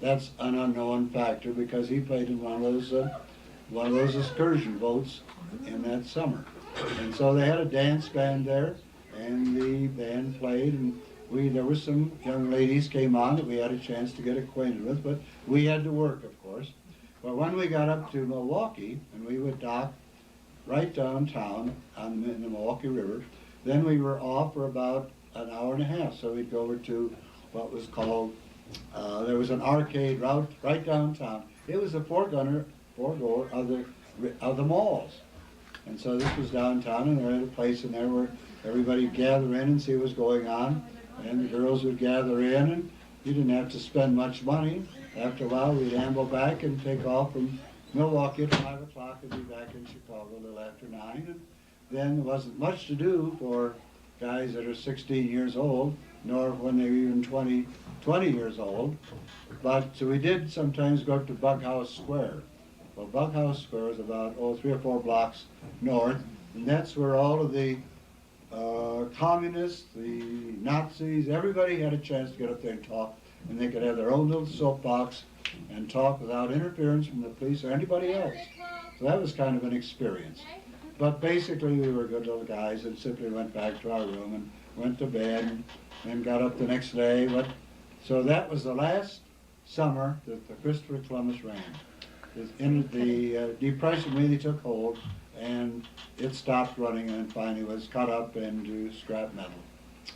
that's an unknown factor because he played in one of those excursion boats in that summer. And so they had a dance band there, and the band played, and there were some young ladies came on that we had a chance to get acquainted with, but we had to work, of course. But when we got up to Milwaukee, and we would dock right downtown in the Milwaukee River, then we were off for about an hour and a half. So we'd go over to what was called, there was an arcade route right downtown. It was a foregoer of the malls. And so this was downtown, and there was a place in there where everybody would gather in and see what was going on. And the girls would gather in, and you didn't have to spend much money. After a while, we'd amble back and take off from Milwaukee at 5 o'clock and be back in Chicago a little after 9. And then there wasn't much to do for guys that are 16 years old, nor when they were even 20 years old. But so we did sometimes go up to Bughouse Square. Well, Bughouse Square is about 3 or 4 blocks north, and that's where all of the communists, the Nazis, everybody had a chance to get up there and talk, and they could have their own little soapbox and talk without interference from the police or anybody else. So that was kind of an experience. But basically we were good little guys and simply went back to our room and went to bed and got up the next day. So that was the last summer that the Christopher Columbus ran. The Depression really took hold, and it stopped running and finally was cut up into scrap metal.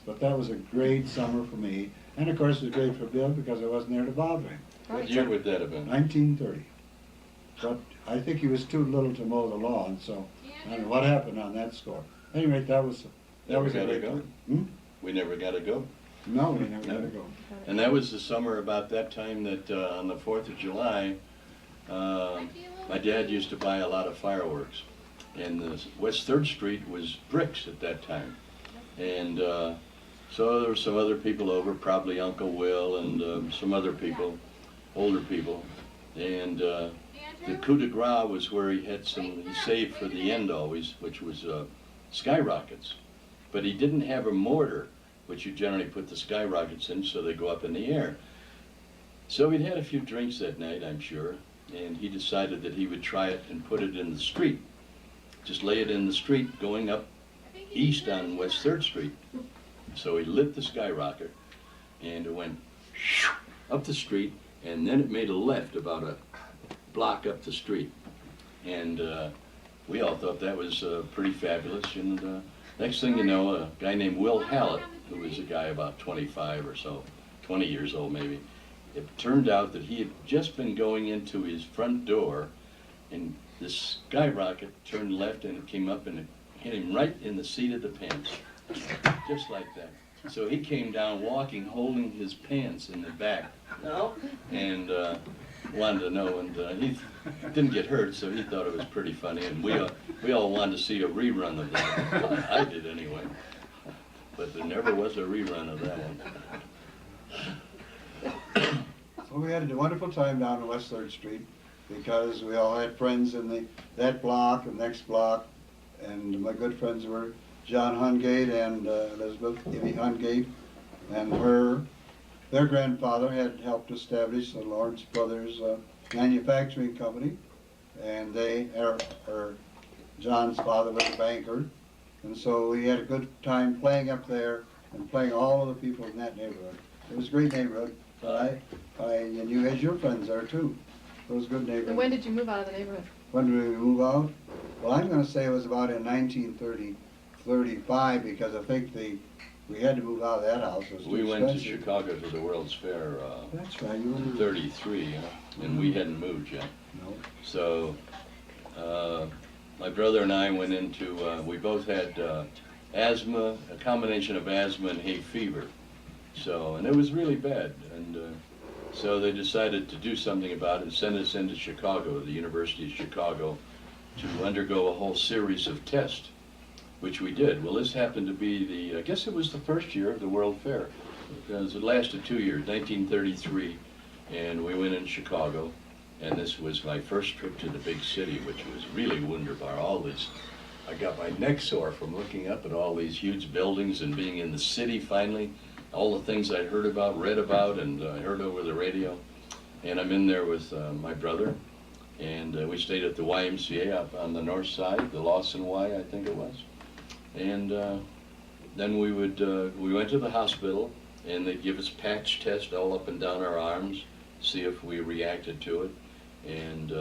But that was a great summer for me. And of course it was great for Bill because I wasn't there to bother him. What year would that have been? 1930. But I think he was too little to mow the lawn, so I don't know what happened on that score. At any rate, that was a great go. We never got to go. No, we never got to go. And that was the summer about that time that on the 4th of July, my dad used to buy a lot of fireworks. And the West 3rd Street was bricks at that time. And so there were some other people over, probably Uncle Will and some other people, older people. And the coup de grace was where he saved for the end always, which was skyrockets. But he didn't have a mortar, which you generally put the skyrockets in so they go up in the air. So he'd had a few drinks that night, I'm sure, and he decided that he would try it and put it in the street. Just lay it in the street going up east on West 3rd Street. So he lit the skyrocket, and it went up the street, and then it made a left about a block up the street. And we all thought that was pretty fabulous. And next thing you know, a guy named Will Hallett, who was a guy about 25 or so, 20 years old maybe, it turned out that he had just been going into his front door, and this skyrocket turned left and it came up and it hit him right in the seat of the pants, just like that. So he came down walking, holding his pants in the back, and wanted to know, and he didn't get hurt, so he thought it was pretty funny, and we all wanted to see a rerun of that. I did anyway, but there never was a rerun of that one. So we had a wonderful time down on West 3rd Street because we all had friends in that block and next block, and my good friends were John Hungate and Elizabeth Ivy Hungate, and their grandfather had helped establish the Lawrence Brothers manufacturing company, and John's father was a banker, and so we had a good time playing up there and playing all of the people in that neighborhood. It was a great neighborhood, and you had your friends there too. It was a good neighborhood. And when did you move out of the neighborhood? When did we move out? Well, I'm going to say it was about in 1935 because I think we had to move out of that house. It was too We went to expensive. Chicago to the World's Fair That's right. You in were 33, and we hadn't moved yet. No. So my brother and I went into, we both had asthma, a combination of asthma and hay fever. So, and it was really bad. And So they decided to do something about it, send us into Chicago, the University of Chicago, to undergo a whole series of tests, which we did. Well, this happened to be I guess it was the first year of the World Fair, because it lasted 2 years, 1933, and we went in Chicago, and this was my first trip to the big city, which was really wonderful. I got my neck sore from looking up at all these huge buildings and being in the city finally, all the things I heard about, read about, and I heard over the radio. And I'm in there with my brother, and we stayed at the YMCA up on the north side, the Lawson Y, I think it was. And then we went to the hospital, and they'd give us patch tests all up and down our arms, see if we reacted to it. And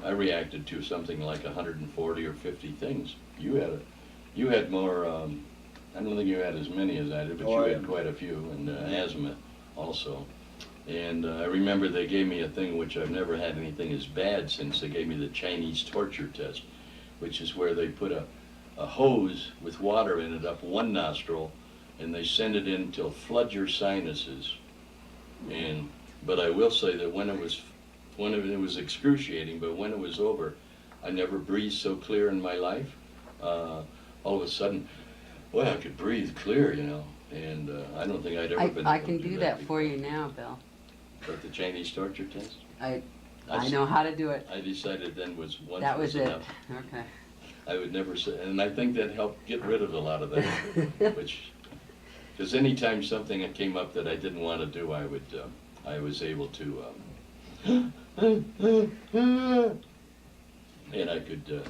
I reacted to something like 140 or 50 things. You had more, I don't think you had as many as I did, but you had quite a few, and asthma also. And I remember they gave me a thing which I've never had anything as bad since. They gave me the Chinese torture test, which is where they put a hose with water in it up one nostril, and they send it in till flood your sinuses. But I will say that when it was excruciating, but when it was over, I never breathed so clear in my life. All of a sudden, well, I could breathe clear, you know, and I don't think I'd ever been able I to can do that for before. you now, Bill. But the Chinese torture test? I know how to do it. I decided then was once That was it. enough. Okay. I would never say, and I think that helped get rid of a lot of that, because anytime something came up that I didn't want to do, I was able to, and I could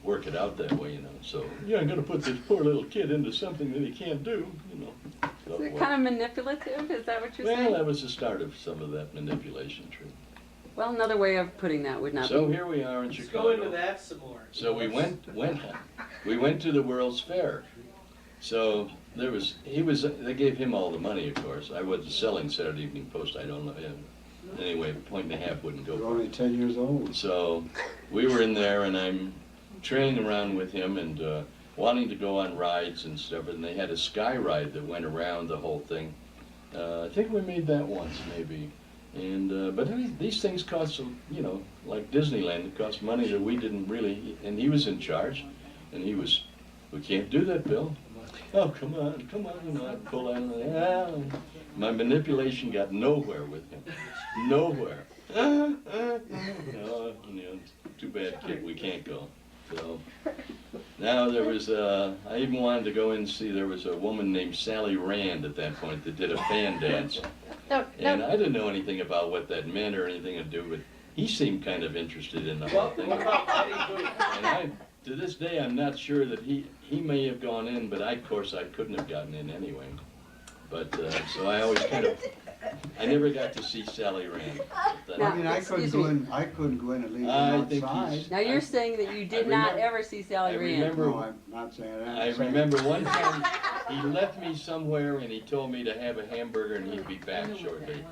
work it out that way, you know. So yeah, I'm going to put this poor little kid into something that he can't do, you know. So, Is it kind of manipulative? Is that what you're well, saying? that was the start of some of that manipulation, true. Well, another way of putting that would not So be. here we are in Let's Chicago. go into that some more. So we went to the World's Fair. So they gave him all the money, of course. I wasn't selling Saturday Evening Post, I don't know him. Anyway, point and a half wouldn't go You're for only it. 10 years old. So we were in there, and I'm trailing around with him and wanting to go on rides and stuff, and they had a sky ride that went around the whole thing. I think we made that once, maybe. And but these things cost, you know, like Disneyland, it cost money that we didn't really, and he was in charge, and he was, we can't do that, Bill. Oh, come on, you know, I'd pull out, my manipulation got nowhere with him, nowhere. No, you know, too bad, kid, we can't go. So now there was, I even wanted to go in and see, there was a woman named Sally Rand at that point that did a fan dance. And I didn't know anything about what that meant or anything to do with, he seemed kind of interested in the whole thing. And to this day, I'm not sure that he may have gone in, but of course I couldn't have gotten in anyway. But, so I always kind of, I never got to see Sally Rand. I mean, I couldn't go Excuse in and leave him I think outside. he's- Now you're saying that you did I not remember- ever see Sally I Rand. remember- No, I'm not saying that. I I'm saying- remember one time he left me somewhere and he told me to have a hamburger and he'd be back shortly.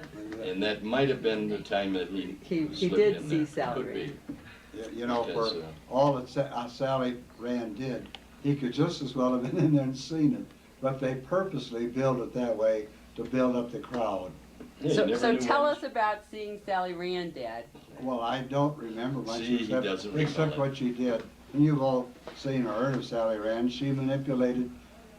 And that might have been the time that he He slipped did in see there. Sally Could be. Rand. Yeah, you know, Because, for all that Sally Rand did, he could just as well have been in there and seen it. But they purposely built it that way to build up the crowd. Yeah, you So never knew tell what- us about seeing Sally Rand, Dad. Well, I don't remember much See, he doesn't recall except it. what she did. And you've all seen or heard of Sally Rand. She manipulated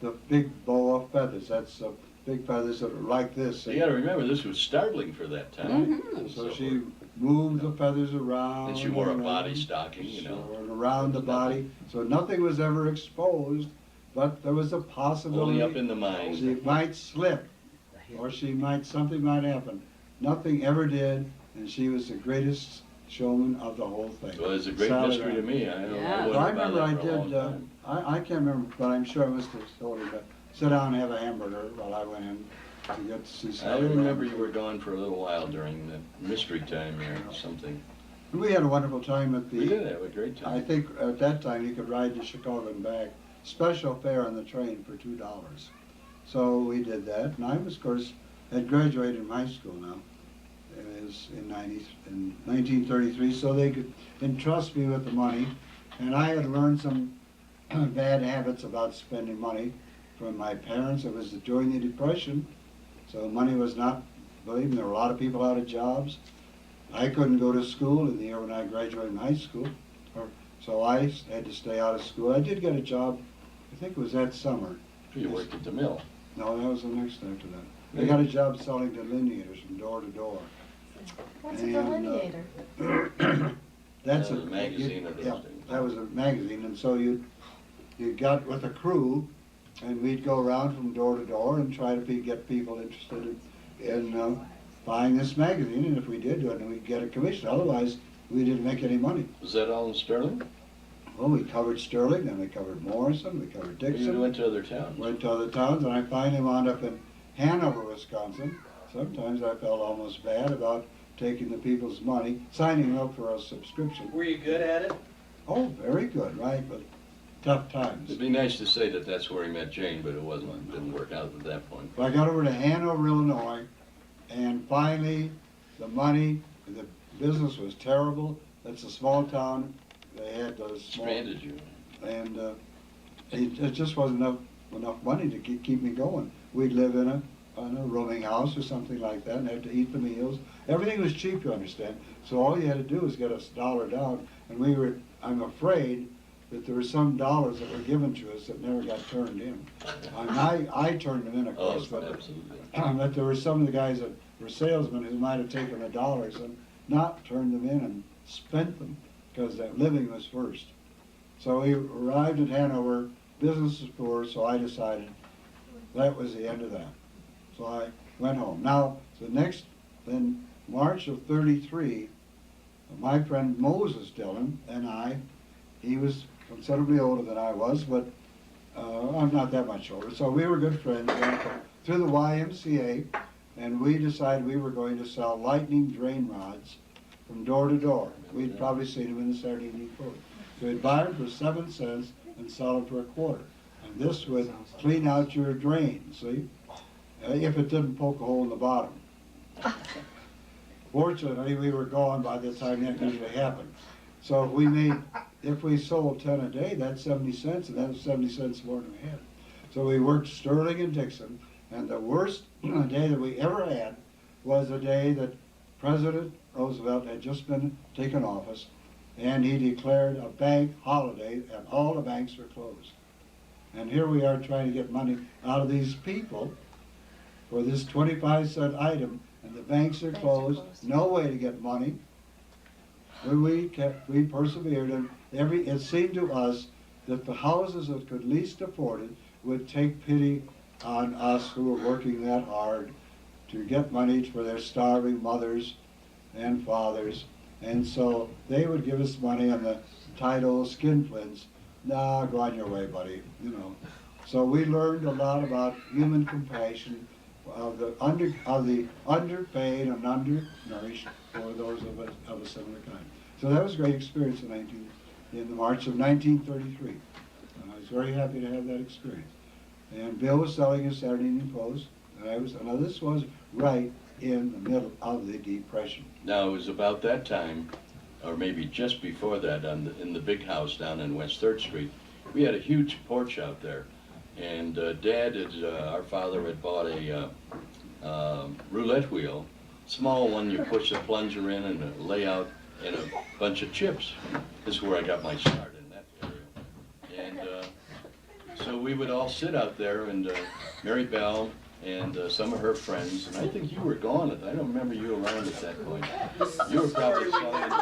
the big bow of feathers. That's big feathers that are like this. You gotta remember, this was startling for that time. Mhm. And So so she moved the feathers around. And she wore a and body around. stocking, you know. So, and around the body, so nothing was ever exposed, but there was a possibility. Only up in the mind. She might slip, or something might happen. Nothing ever did, and she was the greatest showman of the whole thing. Well, it's a great Sally mystery to Rand. me. I don't know. Yeah. Well, I remember I did, time. I can't remember, but I'm sure I must have told her to sit down and have a hamburger while I went in to get to see I Sally Rand. remember you were gone for a little while during the mystery time there, or something. And we had a wonderful time at We did the, have a great I time. think at that time you could ride to Chicago and back, special fare on the train for $2. So we did that, and I was, of course, had graduated from high school now. It was in 1933, so they could entrust me with the money. And I had learned some bad habits about spending money from my parents. It was during the Depression, so money was not believe me, there were a lot of people out of jobs. I couldn't go to school in the year when I graduated from high school, so I had to stay out of school. I did get a job, I think it was that summer. You worked at the mill. No, that was the next after that. I got a job selling delineators from door to door. What's a delineator? That's A magazine of those yeah, days. that was a magazine, and so you got with a crew, and we'd go around from door to door and try to get people interested in buying this magazine, and if we did do it, then we'd get a commission. Otherwise, we didn't make any money. Was that all in Sterling? Well, we covered Sterling, then we covered Morrison, we covered Dixon. You went to other towns? Went to other towns, and I finally wound up in Hanover, Wisconsin. Sometimes I felt almost bad about taking the people's money, signing up for a subscription. Were you good at it? Oh, very good, right, but tough times. It'd be nice to say that that's where he met Jane, but it wasn't. It didn't work out at that point. So I got over to Hanover, Illinois, and finally, the business was terrible. It's a small town. They had those small... Stranded you. And it just wasn't enough money to keep me going. We'd live in a rooming house or something like that, and had to eat the meals. Everything was cheap, you understand. So all you had to do was get us $1 down, and I'm afraid that there were some dollars that were given to us that never got turned in. I turned them in, of course, but there were some of the guys that were salesmen who might have taken the dollars and not turned them in and spent them, because that living was first. So we arrived at Hanover, business was poor, so I decided that was the end of that. So I went home. Now, then March of '33, my friend Moses Dillon and he was considerably older than I was, but I'm not that much older, so we were good friends. Went through the YMCA, and we decided we were going to sell lightning drain rods from door to door. We'd probably seen them in the Saturday Evening Post. So we'd buy them for 7 cents and sell them for a quarter. And this would clean out your drain, see? If it didn't poke a hole in the bottom. Fortunately, we were gone by the time that usually happened. So if we sold 10 a day, that's 70 cents, and that was 70 cents more than we had. So we worked Sterling and Dixon, and the worst day that we ever had was the day that President Roosevelt had just been taken office, and he declared a bank holiday, and all the banks were closed. And here we are trying to get money out of these people for this 25-cent item, and the banks are closed, no way to get money. We persevered, and it seemed to us that the houses that could least afford it would take pity on us who were working that hard to get money for their starving mothers and fathers. And so they would give us money on the title skinflints. Nah, go on your way, buddy, you know. So we learned a lot about human compassion, of the underpaid and undernourished for those of a similar kind. So that was a great experience in the March of 1933. I was very happy to have that experience. And Bill was selling his Saturday Evening Post, and now this was right in the middle of the Depression. Now, it was about that time, or maybe just before that, in the big house down in West 3rd Street, we had a huge porch out there. And our father had bought a roulette wheel, small one you push the plunger in and lay out in a bunch of chips. This is where I got my start in that area. And so we would all sit out there, and Mary Bell and some of her friends, and I think you were gone. I don't remember you around at that point. You were probably selling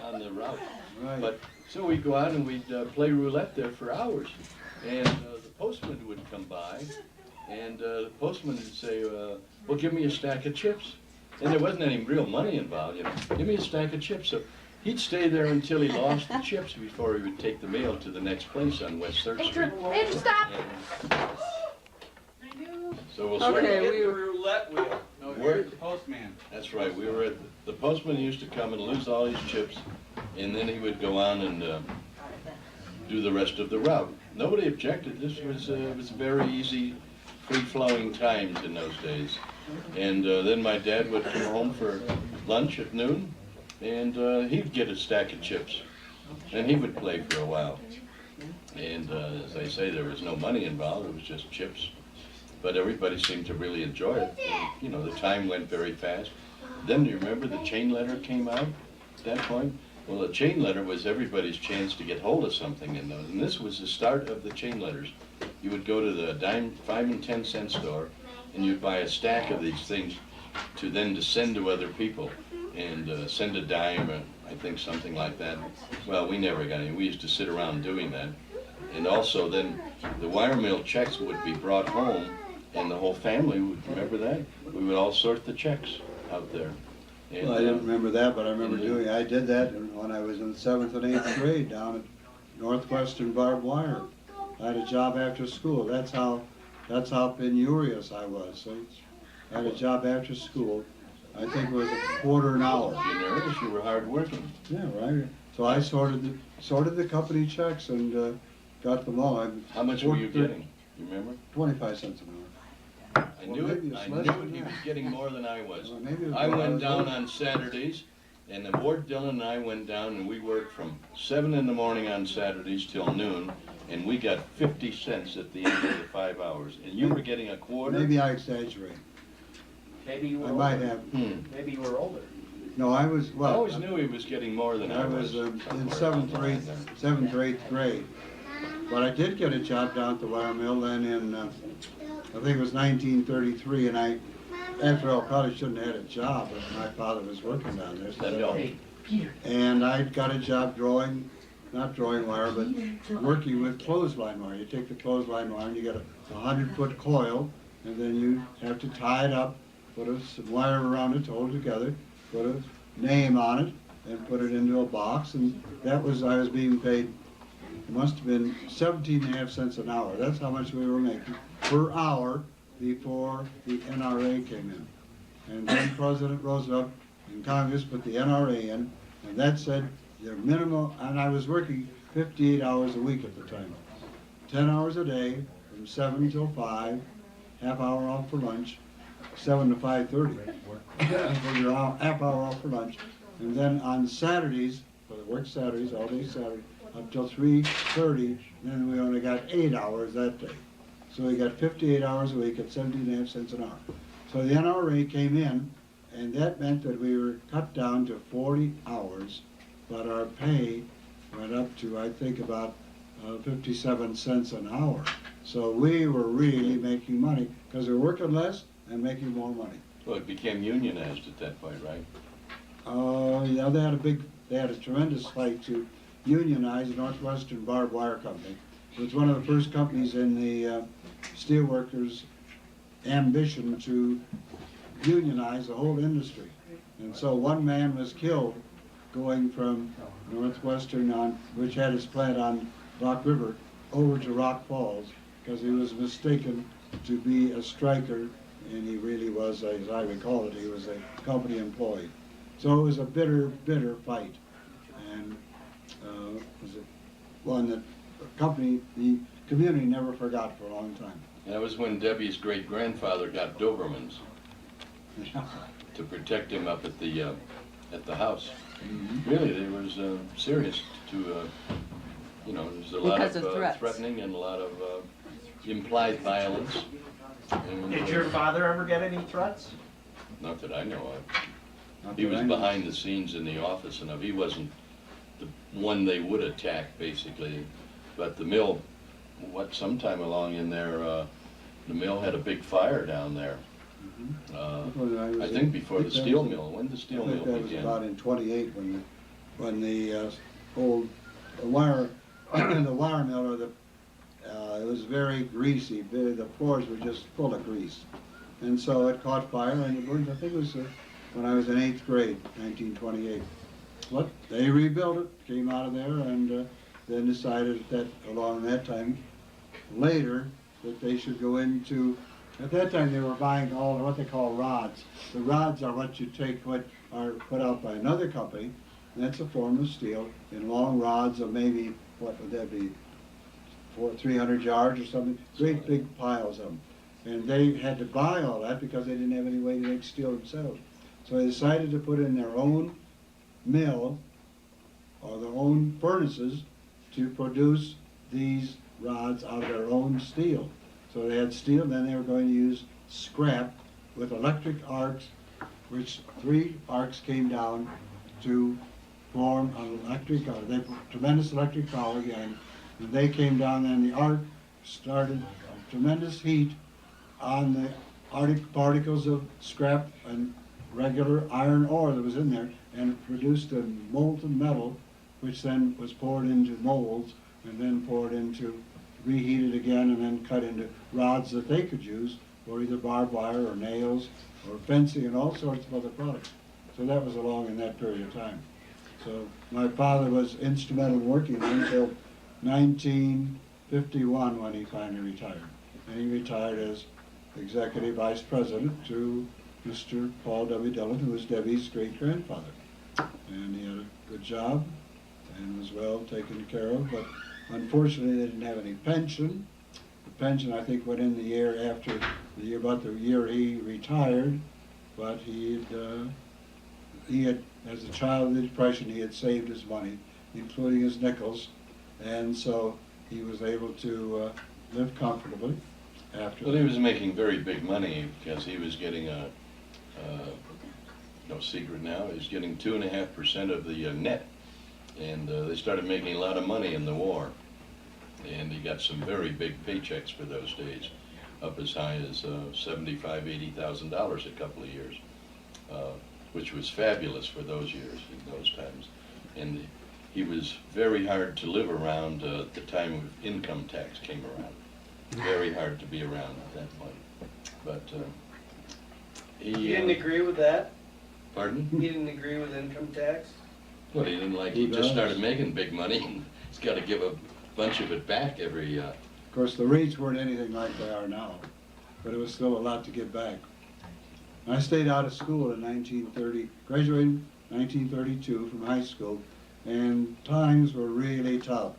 on the route. Right. But so we'd go out and we'd play roulette there for hours. And the postman would come by, and the postman would say, well, give me a stack of chips. And there wasn't any real money involved, you know. Give me a stack of chips. So he'd stay there until he lost the chips before he would take the mail to the next place on West 3rd Street. Andrew, stop! So we'll Okay, Hit the roulette wheel. No, Where- you're the postman. That's right. We were the postman used to come and lose all his chips, and then he would go on and do the rest of the route. Nobody objected. This was very easy, free-flowing times in those days. And then my dad would come home for lunch at noon, and he'd get a stack of chips, and he would play for a while. And as I say, there was no money involved. It was just chips. but everybody seemed to really enjoy it. You know, the time went very fast. Then, do you remember the chain letter came out at that point? Well, the chain letter was everybody's chance to get hold of something in those, and this was the start of the chain letters. You would go to the dime, 5 and 10 cent store, and you'd buy a stack of these things to send to other people, and send a dime, or I think something like that. Well, we never got any. We used to sit around doing that. And also then the wire mill checks would be brought home, and the whole family would, remember that? We would all sort the checks out there. And, Well, I didn't remember that, but I remember I did that when I was in 7th and 8th grade down at Northwestern Barbed Wire. I had a job after school. That's how penurious I was. So I had a job after school. I think it was a quarter an hour. Penurious, you were hard working. Yeah, right. So I sorted the company checks and got them all. How much were you getting? You remember? 25 cents an hour. I Well, knew maybe it. it's I less knew than he that. was getting more than I was. Well, maybe it was I more. went was down older. on Saturdays, and then Ward Dillon and I went down, and we worked from 7 in the morning on Saturdays till noon, and we got 50 cents at the end of the 5 hours. And you were getting a quarter? Maybe I exaggerate. Maybe you were I older. might have. Maybe you were older. No, I was, I well, always knew he was getting more than I I was was. in somewhere 7th along or the 8th, line 7th or 8th grade. But I did get a job down at the wire mill then in, I think it was 1933, and after all, probably shouldn't have had a job, but my father was working down there. there. That So, helped. and I got a job not drawing wire, but working with clothesline wire. You take the clothesline wire and you get a 100-foot coil, and then you have to tie it up, put some wire around it to hold it together, put a name on it, and put it into a box, and that was, I was being paid, it must have been 17.5 cents an hour. That's how much we were making per hour before the NRA came in. And then President Roosevelt and Congress put the NRA in, and that said your minimum, and I was working 58 hours a week at the time. 10 hours a day, from 7 till 5, half hour off for lunch, 7 to 5:30. For your half hour off for lunch. And then on Saturdays, well, I worked Saturdays, all day Saturday, up till 3:30, and then we only got 8 hours that day. So we got 58 hours a week at 17.5 cents an hour. So the NRA came in, and that meant that we were cut down to 40 hours, but our pay went up to, I think, about 57 cents an hour. So we were really making money, because we were working less and making more money. Well, it became unionized at that point, right? Yeah, they had a tremendous fight to unionize the Northwestern Barbed Wire Company. It was one of the first companies in the steelworkers' ambition to unionize the whole industry. And so one man was killed going from Northwestern, which had its plant on Rock River, over to Rock Falls, because he was mistaken to be a striker, and he really was, as I recall it, he was a company employee. So it was a bitter, bitter fight, and it was one that the community never forgot for a long time. And that was when Debbie's great-grandfather got Dobermans to protect him up at the house. Really, it was serious to, there's a lot Because of of threats. threatening and a lot of implied violence. And, Did your father ever get any threats? not that I know of. Not He that was I know. behind the scenes in the office, and he wasn't the one they would attack, basically. But the mill, sometime along in there, the mill had a big fire down there. I think before the steel mill. When the steel I mill think that was began. about in 28 when the old wire, the wire mill, it was very greasy. The floors were just full of grease. And so it caught fire and it burned. I think it was when I was in 8th grade, 1928. But they rebuilt it, came out of there, and then decided that along that time, later, that they should go into, at that time they were buying all what they call rods. The rods are what you take, what are put out by another company, and that's a form of steel in long rods of maybe, what would that be, 300 yards or something, great big piles of them. And they had to buy all that because they didn't have any way to make steel themselves. So they decided to put in their own mill or their own furnaces to produce these rods out of their own steel. So they had steel, then they were going to use scrap with electric arcs, which 3 arcs came down to form an electric arc. They put tremendous electric power again, and they came down, and the arc started tremendous heat on the arctic particles of scrap and regular iron ore that was in there, and it produced a molten metal, which then was poured into molds, and then poured into, reheated again, and then cut into rods that they could use for either barbed wire or nails or fencing and all sorts of other products. So that was along in that period of time. So my father was instrumental in working there until 1951 when he finally retired. And he retired as executive vice president to Mr. Paul W. Dillon, who was Debbie's great-grandfather. And he had a good job and was well taken care of, but unfortunately they didn't have any pension. The pension, I think, went in the year after the year, about the year he retired, but he had, as a child of the Depression, he had saved his money, including his nickels, and so he was able to live comfortably after Well, he was making very big money because he was getting no secret now, he's getting 2.5% of the net. And they started making a lot of money in the war. And he got some very big paychecks for those days, up as high as $75,000, $80,000 a couple of years, which was fabulous for those years, in those times. And he was very hard to live around at the time of income tax came around. Very hard to be around at that point. But You didn't agree with that? Pardon? You didn't agree with income tax? Well, he didn't like, he just started making big money, and he's got to give a bunch of it back every, Of course, the rates weren't anything like they are now, but it was still a lot to give back. I stayed out of school in 1930, graduated in 1932 from high school, and times were really tough.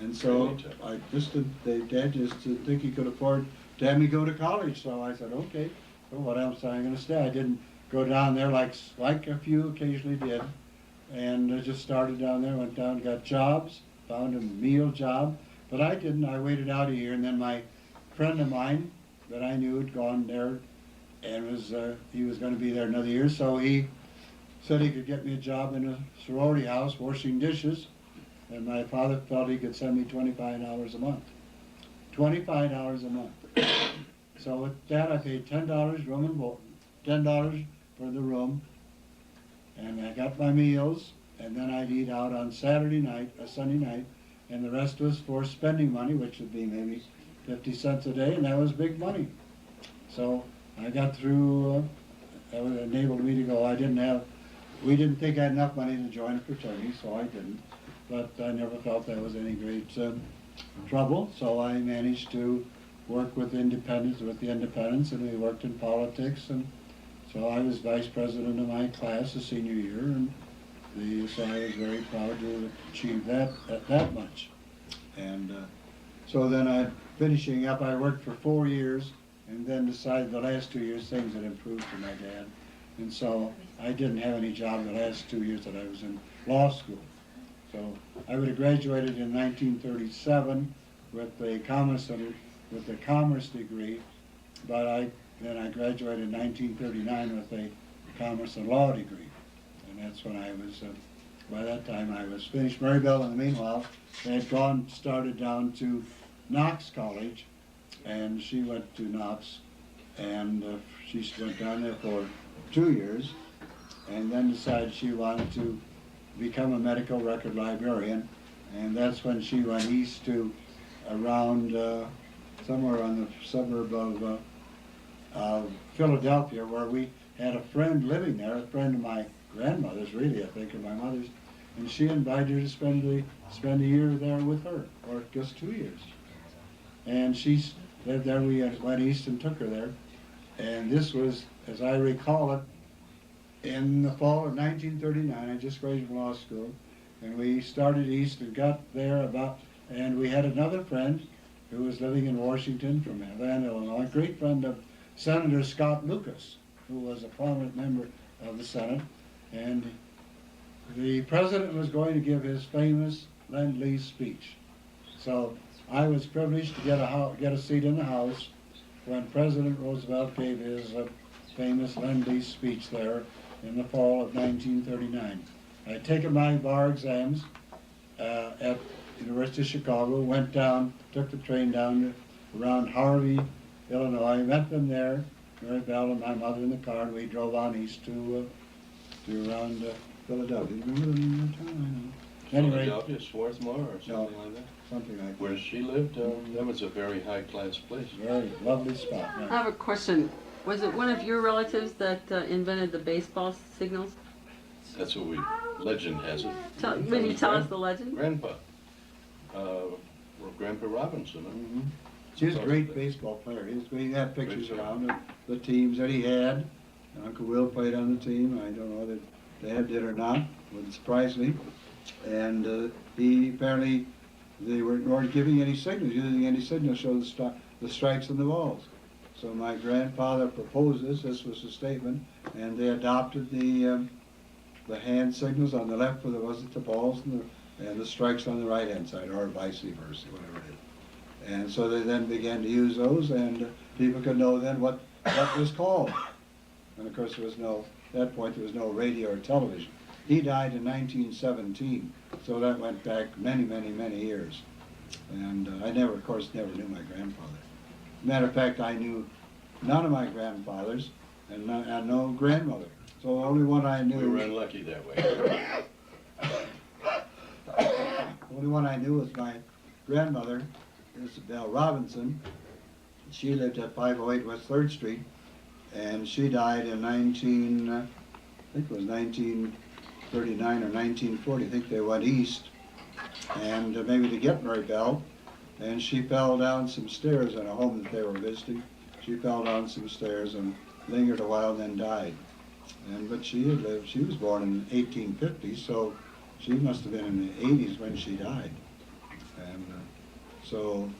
And so Really tough. I just Dad just didn't think he could afford to have me go to college. So I said, okay, well, what else am I going to stay? I didn't go down there like a few occasionally did, and I just started down there, went down, got jobs, found a meal job, but I didn't. I waited out a year, and then my friend of mine that I knew had gone there, and he was going to be there another year, so he said he could get me a job in a sorority house washing dishes, and my father felt he could send me $25 a month. $25 a month. So with that, I paid $10 room and board, $10 for the room, and I got my meals, and then I'd eat out on Saturday night, Sunday night, and the rest was for spending money, which would be maybe 50 cents a day, and that was big money. So I got through, that enabled me to go. We didn't think I had enough money to join a fraternity, so I didn't. But I never felt that was any great trouble, so I managed to work with the independents, and we worked in politics, and so I was vice president of my class the senior year, and so I was very proud to achieve that much. And so then finishing up, I worked for 4 years, and then decided the last 2 years things had improved for my dad. And so I didn't have any job the last 2 years that I was in law school. So I would have graduated in 1937 with the commerce degree, but then I graduated in 1939 with a commerce and law degree. And that's when I was, by that time I was finished. Mary Bell, in the meanwhile, had started down to Knox College, and she went to Knox, and she went down there for 2 years, and then decided she wanted to become a medical record librarian, and that's when she went east to around somewhere on the suburb of Philadelphia, where we had a friend living there, a friend of my grandmother's, really, I think, and my mother's, and she invited her to spend a year there with her, or just 2 years. And she lived there. We went east and took her there, and this was, as I recall it, in the fall of 1939. I just graduated from law school, and we started east and got there and we had another friend who was living in Washington from Havana, Illinois, a great friend of Senator Scott Lucas, who was a prominent member of the Senate, and the president was going to give his famous Lend-Lease speech. So I was privileged to get a seat in the House when President Roosevelt gave his famous Lend-Lease speech there in the fall of 1939. I had taken my bar exams at University of Chicago, went down, took the train down to around Harvey, Illinois, met them there, Mary Bell and my mother in the car, and we drove on east to around Philadelphia. Remember the name of the town? I know. Anyway, Philadelphia, Swarthmore or something like that? something like that. Where she lived, that was a very high-class place. Very lovely spot. I Yeah. have a question. Was it one of your relatives that invented the baseball signals? That's what legend has it. Will you tell us the legend? Grandpa, well, Grandpa Robinson. Mhm. She was a great baseball player. We had pictures around of the teams that he had. Uncle Will played on the team. I don't know whether Dad did or not. Wouldn't surprise me. And he apparently, they weren't giving any signals, using any signals to show the strikes and the balls. So my grandfather proposed this was a statement, and they adopted the hand signals on the left, where there wasn't the balls, and the strikes on the right-hand side, or vice versa, whatever it is. And so they then began to use those, and people could know then what was called. And of course, at that point, there was no radio or television. He died in 1917, so that went back many, many, many years. And I of course, never knew my grandfather. Matter of fact, I knew none of my grandfathers, and no grandmother. So the only one I knew. We were unlucky that way. The only one I knew was my grandmother, Isabel Robinson. She lived at 508 West 3rd Street, and she died in 1939 or 1940. I think they went east, and maybe to get Mary Bell, and she fell down some stairs in a home that they were visiting. She fell down some stairs and lingered a while and then died. But she had lived, she was born in 1850, so she must have been in the 80s when she died. And so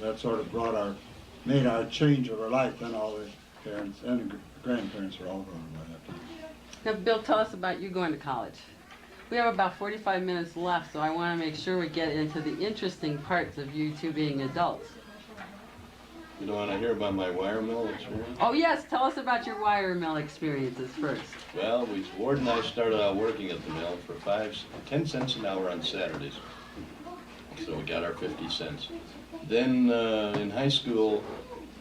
that sort of made our change of our life. Then all the parents and the grandparents were all gone by that time. Now, Bill, tell us about you going to college. We have about 45 minutes left, so I want to make sure we get into the interesting parts of you two being adults. You don't want to hear about my wire mill experience? Oh yes, tell us about your wire mill experiences first. Well, Ward and I started out working at the mill for 10 cents an hour on Saturdays. So we got our 50 cents. Then in high school,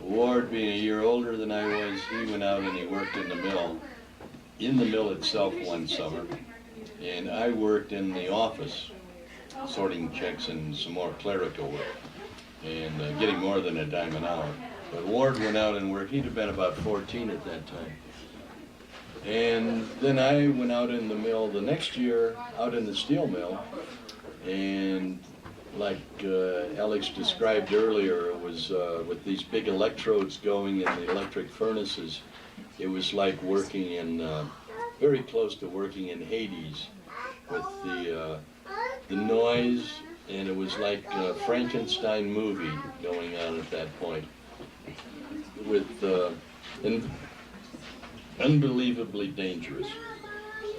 Ward being a year older than I was, he went out and he worked in the mill itself one summer. And I worked in the office, sorting checks and some more clerical work, and getting more than a dime an hour. But Ward went out and worked. He'd have been about 14 at that time. And then I went out in the mill the next year, out in the steel mill, and like Alex described earlier, it was with these big electrodes going in the electric furnaces. It was like working in, very close to working in Hades, with the noise, and it was like a Frankenstein movie going on at that point, with unbelievably dangerous.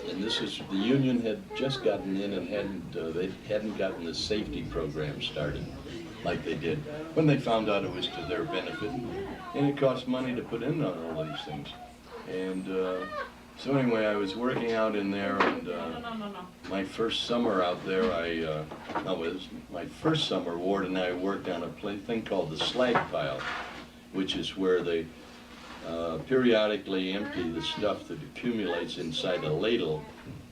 And this is, the union had just gotten in and they hadn't gotten the safety program started like they did when they found out it was to their benefit, and it cost money to put in on all these things. And so anyway, I was working out in there, and my first summer out there, my first summer, Ward and I worked on a thing called the slag pile, which is where they periodically empty the stuff that accumulates inside a ladle,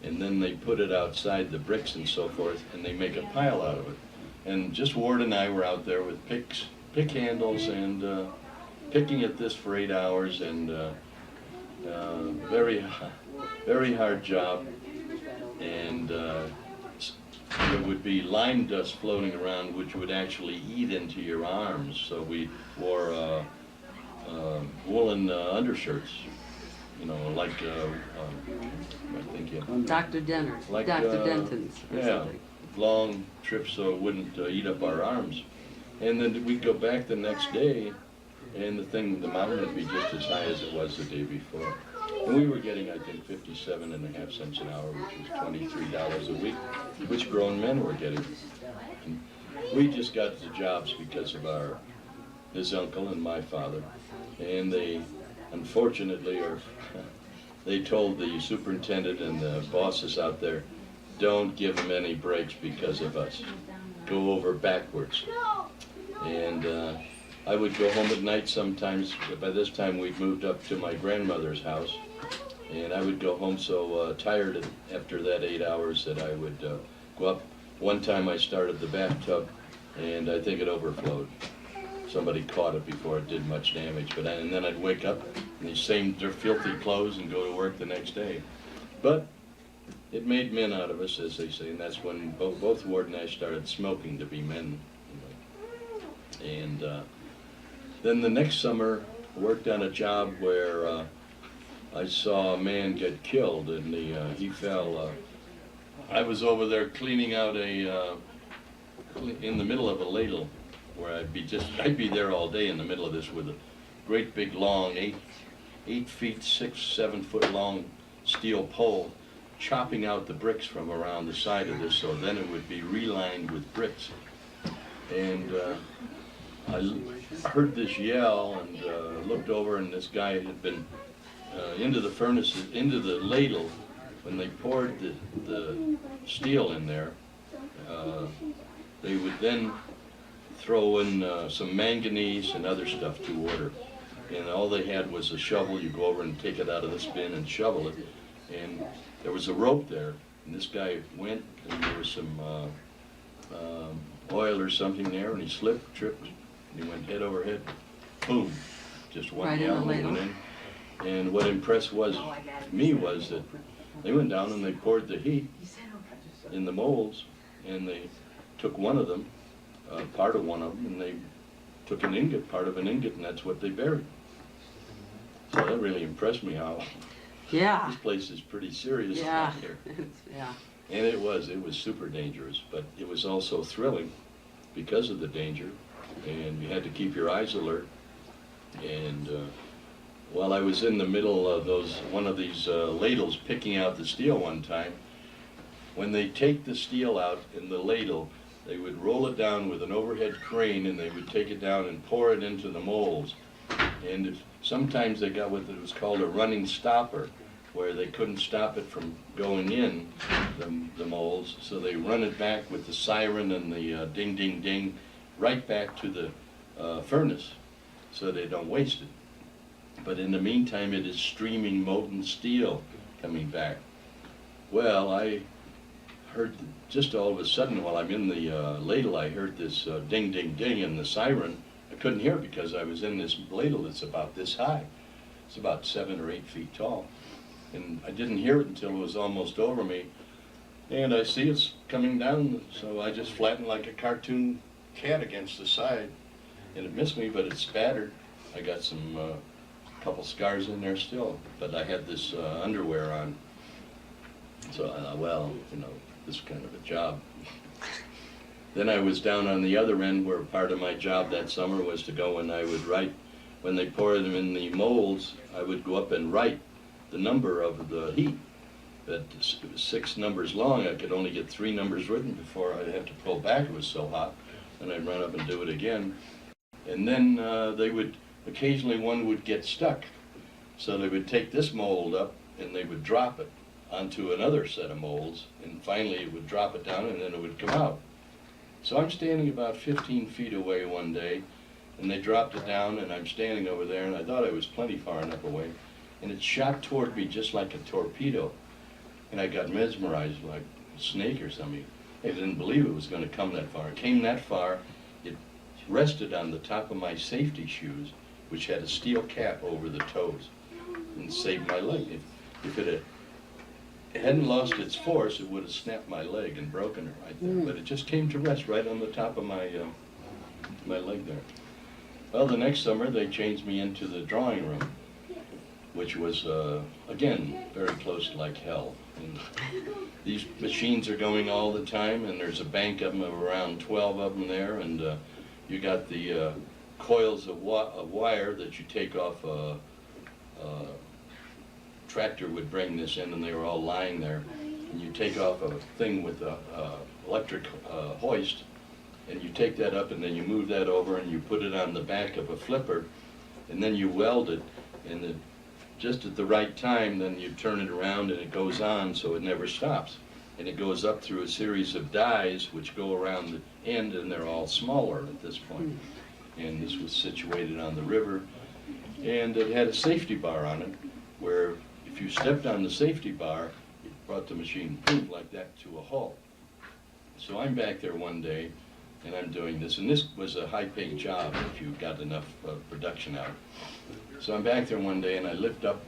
and then they put it outside the bricks and so forth, and they make a pile out of it. And just Ward and I were out there with pick handles and picking at this for 8 hours, and very hard job, and there would be lime dust floating around which would actually eat into your arms, so we wore woolen undershirts, you know, like I think Dr. Denner, like Dr. Denton's or something. Long trips so it wouldn't eat up our arms. And then we'd go back the next day, and the mountain would be just as high as it was the day before. And we were getting, I think, 57.5 cents an hour, which was $23 a week, which grown men were getting. we just got the jobs because of his uncle and my father. And they, unfortunately, they told the superintendent and the bosses out there, don't give them any breaks because of us. Go over backwards. And I would go home at night sometimes. By this time we'd moved up to my grandmother's house. And I would go home so tired after that 8 hours that I would go up. One time I started the bathtub and I think it overflowed. Somebody caught it before it did much damage. And then I'd wake up in these same filthy clothes and go to work the next day. But it made men out of us, as they say, and that's when both Ward and I started smoking to be men. And then the next summer, I worked on a job where I saw a man get killed, and he fell. I was over there cleaning out in the middle of a ladle, where I'd be there all day in the middle of this with a great big long 8 feet 6, 7 foot long steel pole, chopping out the bricks from around the side of this, so then it would be relined with bricks. And I heard this yell and looked over, and this guy had been into the furnace, into the ladle. When they poured the steel in there, they would then throw in some manganese and other stuff to order. And all they had was a shovel. You go over and take it out of this bin and shovel it. And there was a rope there, and this guy went, and there was some oil or something there, and he slipped, tripped, and he went head over head, boom, just one Right in the gallon went ladle. in. And what impressed me was that they went down and they poured the heat in the molds, and they took one of them, part of one of them, and they took an ingot, part of an ingot, and that's what they buried. So that really impressed me how Yeah. this place is pretty serious Yeah. out here. Yeah. And it was super dangerous, but it was also thrilling because of the danger, and you had to keep your eyes alert. And while I was in the middle of one of these ladles picking out the steel one time, when they take the steel out in the ladle, they would roll it down with an overhead crane, and they would take it down and pour it into the molds. And sometimes they got what was called a running stopper, where they couldn't stop it from going in the molds, so they run it back with the siren and the ding, ding, ding, right back to the furnace, so they don't waste it. But in the meantime, it is streaming molten steel coming back. Well, I heard, just all of a sudden, while I'm in the ladle, I heard this ding, ding, ding, and the siren. I couldn't hear it because I was in this ladle that's about this high. It's about 7 or 8 feet tall. And I didn't hear it until it was almost over me. And I see it's coming down, so I just flattened like a cartoon cat against the side. And it missed me, but it spattered. I got some couple scars in there still, but I had this underwear on. So I thought, well, this is kind of a job. Then I was down on the other end, where part of my job that summer was to go and I would write, when they poured them in the molds, I would go up and write the number of the heat. That 6 numbers long, I could only get 3 numbers written before I'd have to pull back, it was so hot. And I'd run up and do it again. And then they would, occasionally one would get stuck. So they would take this mold up and they would drop it onto another set of molds, and finally it would drop it down and then it would come out. So I'm standing about 15 feet away one day, and they dropped it down, and I'm standing over there, and I thought I was plenty far enough away, and it shot toward me just like a torpedo, and I got mesmerized like a snake or something. I didn't believe it was going to come that far. It came that far. It rested on the top of my safety shoes, which had a steel cap over the toes, and saved my leg. If it hadn't lost its force, it would have snapped my leg and broken it right there. But it just came to rest right on the top of my leg there. Well, the next summer they changed me into the drawing room, which was, again, very close to like hell. And these machines are going all the time, and there's a bank of them, of around 12 of them there, and you got the coils of wire that you take off tractor would bring this in, and they were all lying there. And you take off a thing with a electric hoist, and you take that up and then you move that over and you put it on the back of a flipper, and then you weld it, and just at the right time, then you turn it around and it goes on so it never stops. And it goes up through a series of dies which go around the end, and they're all smaller at this point. And this was situated on the river, and it had a safety bar on it where if you stepped on the safety bar, it brought the machine boom like that to a halt. So I'm back there one day and I'm doing this, and this was a high-paying job if you got enough production out. So I'm back there one day and I lift up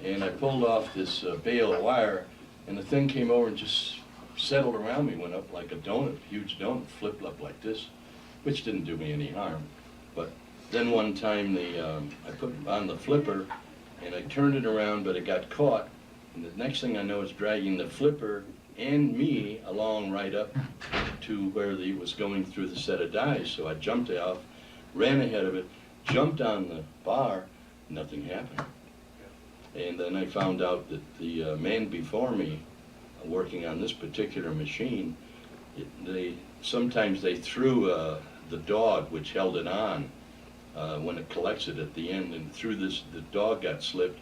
and I pulled off this bale of wire, and the thing came over and just settled around me, went up like a donut, huge donut, flipped up like this, which didn't do me any harm. But then one time I put on the flipper and I turned it around, but it got caught, and the next thing I know it's dragging the flipper and me along right up to where it was going through the set of dies. So I jumped off, ran ahead of it, jumped on the bar, nothing happened. And then I found out that the man before me, working on this particular machine, sometimes they threw the dog which held it on when it collects it at the end, and through this, the dog got slipped,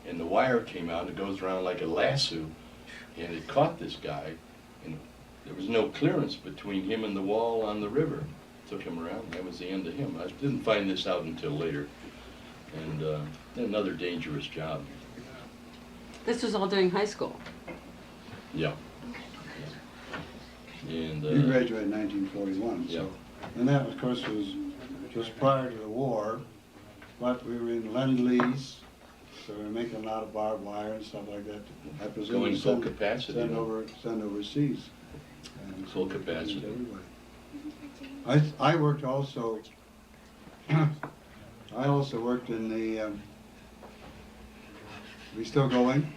and the wire came out, and it goes around like a lasso, and it caught this guy, and there was no clearance between him and the wall on the river. Took him around, and that was the end of him. I didn't find this out until later, and another dangerous job. This was all during high school. Yeah. And He graduated in 1941, yeah. so, and that, of course, was just prior to the war, but we were in Lend-Lease, so we were making a lot of barbed wire and stuff like that. I presume Going full capacity. Send overseas. And Full capacity. Everybody. I worked also, I also worked in the, we still going?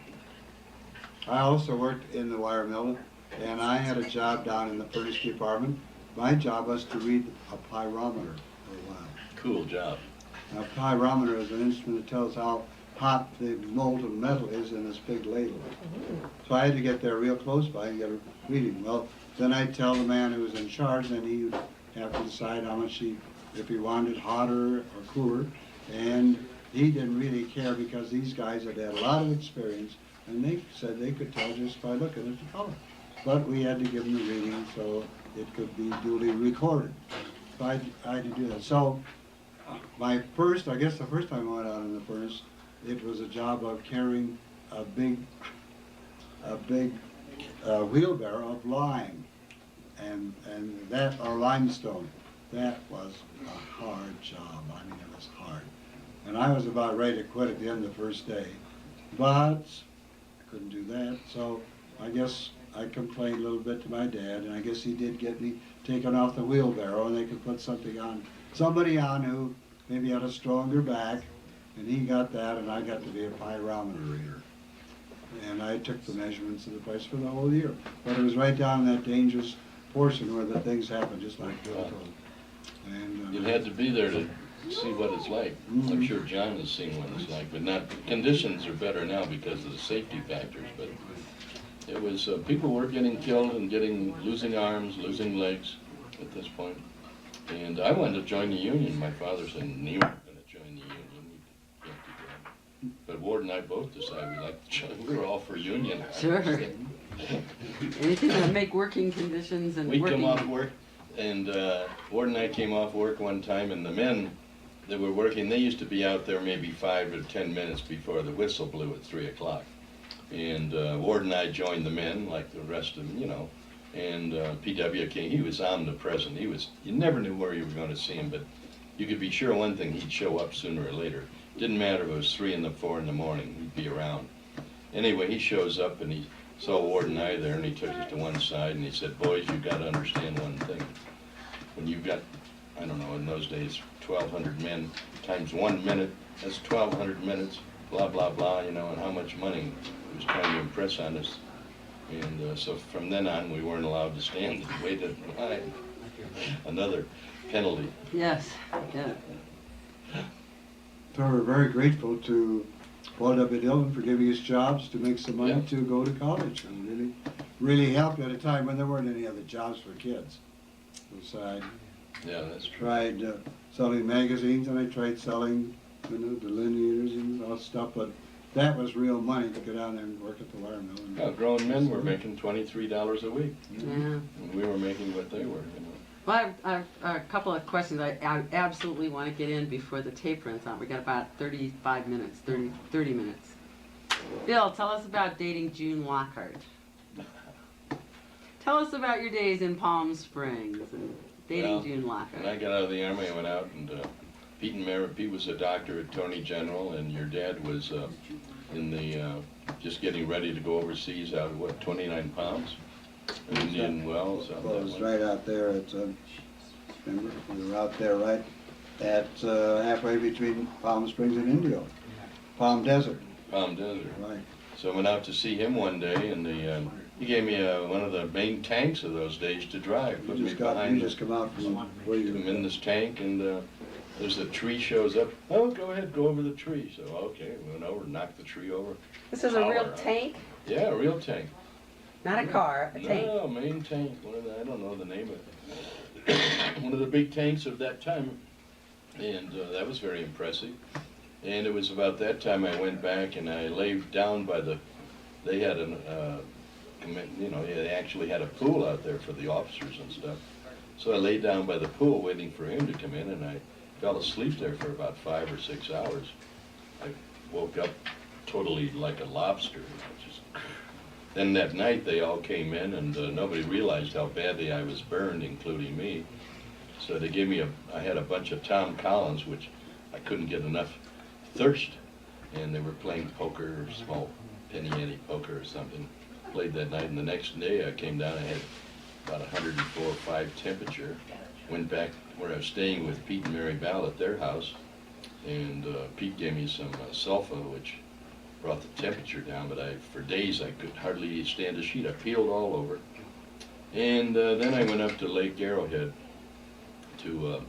I also worked in the wire mill, and I had a job down in the furnace department. My job was to read a pyrometer for a while. Cool job. Now, a pyrometer is an instrument that tells how hot the molten metal is in this big ladle. So I had to get there real close by and get a reading. Well, then I'd tell the man who was in charge, and he would have to decide how much if he wanted it hotter or cooler. And he didn't really care because these guys had had a lot of experience, and they said they could tell just by looking at the color. But we had to give them the reading so it could be duly recorded. So I had to do that. So I guess the first time I went out in the furnace, it was a job of carrying a big wheelbarrow of lime and that, or limestone. That was a hard job. I mean, it was hard. And I was about ready to quit at the end of the first day, but I couldn't do that. So I guess I complained a little bit to my dad, and I guess he did get me taken off the wheelbarrow, and they could put somebody on who maybe had a stronger back, and he got that, and I got to be a pyrometer reader. And I took the measurements of the place for the whole year. But it was right down that dangerous portion where the things happen, just like Bill told. And You had to be there to see what it's like. I'm sure John has seen what it's like, but not, conditions are better now because of the safety factors, but it was, people were getting killed and losing arms, losing legs at this point. And I wanted to join the union. My father said, "No, you're not going to join the union. You can't do that." But Ward and I both decided we'd like to join. We were all for union. Sure. Anything to make working conditions and We'd working. come off work, and Ward and I came off work one time, and the men that were working, they used to be out there maybe 5 or 10 minutes before the whistle blew at 3 o'clock. And Ward and I joined the men, like the rest of them, you know. And P.W. King, he was omnipresent. You never knew where you were going to see him, but you could be sure one thing, he'd show up sooner or later. Didn't matter if it was 3 and 4 in the morning, he'd be around. Anyway, he shows up and he saw Ward and I there, and he took us to one side and he said, "Boys, you've got to understand one thing. When you've got, I don't know, in those days, 1,200 men times 1 minute, that's 1,200 minutes, blah, blah, blah, you know, and how much money he was trying to impress on us." And so from then on, we weren't allowed to stand and wait in line. Another penalty. Yes, yeah. so we're very grateful to Paul W. Dillon for giving us jobs to make some money Yeah. to go to college, and really helped at a time when there weren't any other jobs for kids. aside. Yeah, that's true. Tried selling magazines, and I tried selling, delineators and all stuff, but that was real money to go down there and work at the wire mill. Yeah, grown men were making $23 a week. Yeah. And we were making what they were, Well, I've a couple of questions I absolutely want to get in before the tape runs out. We got about 35 minutes, 30 minutes. Bill, tell us about dating June Lockhart. Tell us about your days in Palm Springs and dating June Lockhart. When I got out of the Army, I went out and Pete was a doctor, Attorney General, and your dad was in the, just getting ready to go overseas out of, what, 29 pounds? Indian Wells. Well, it was right out there at, remember, we were out there right at halfway between Palm Springs and Indio. Palm Desert. Palm Desert. Right. So I went out to see him one day, and he gave me one of the main tanks of those days to drive. Put me behind. You just come out from where you I'm in this tank, and there's a tree shows up. Oh, go ahead, go over the tree. So okay, we went over, knocked the tree over. This is a real tank? Yeah, a real tank. Not a car, a tank. No, main tank. I don't know the name of it. One of the big tanks of that time, and that was very impressive. And it was about that time I went back and I laid down by they had they actually had a pool out there for the officers and stuff. So I laid down by the pool waiting for him to come in, and I fell asleep there for about 5 or 6 hours. I woke up totally like a lobster. Then that night they all came in, and nobody realized how badly I was burned, including me. So they gave me I had a bunch of Tom Collins, which I couldn't get enough thirst, and they were playing poker, or small penny ante poker or something. Played that night, and the next day I came down, I had about 104 or 5 temperature. Went back where I was staying with Pete and Mary Bell at their house, and Pete gave me some sulfa, which brought the temperature down, but for days I could hardly stand a sheet. I peeled all over. And then I went up to Lake Arrowhead to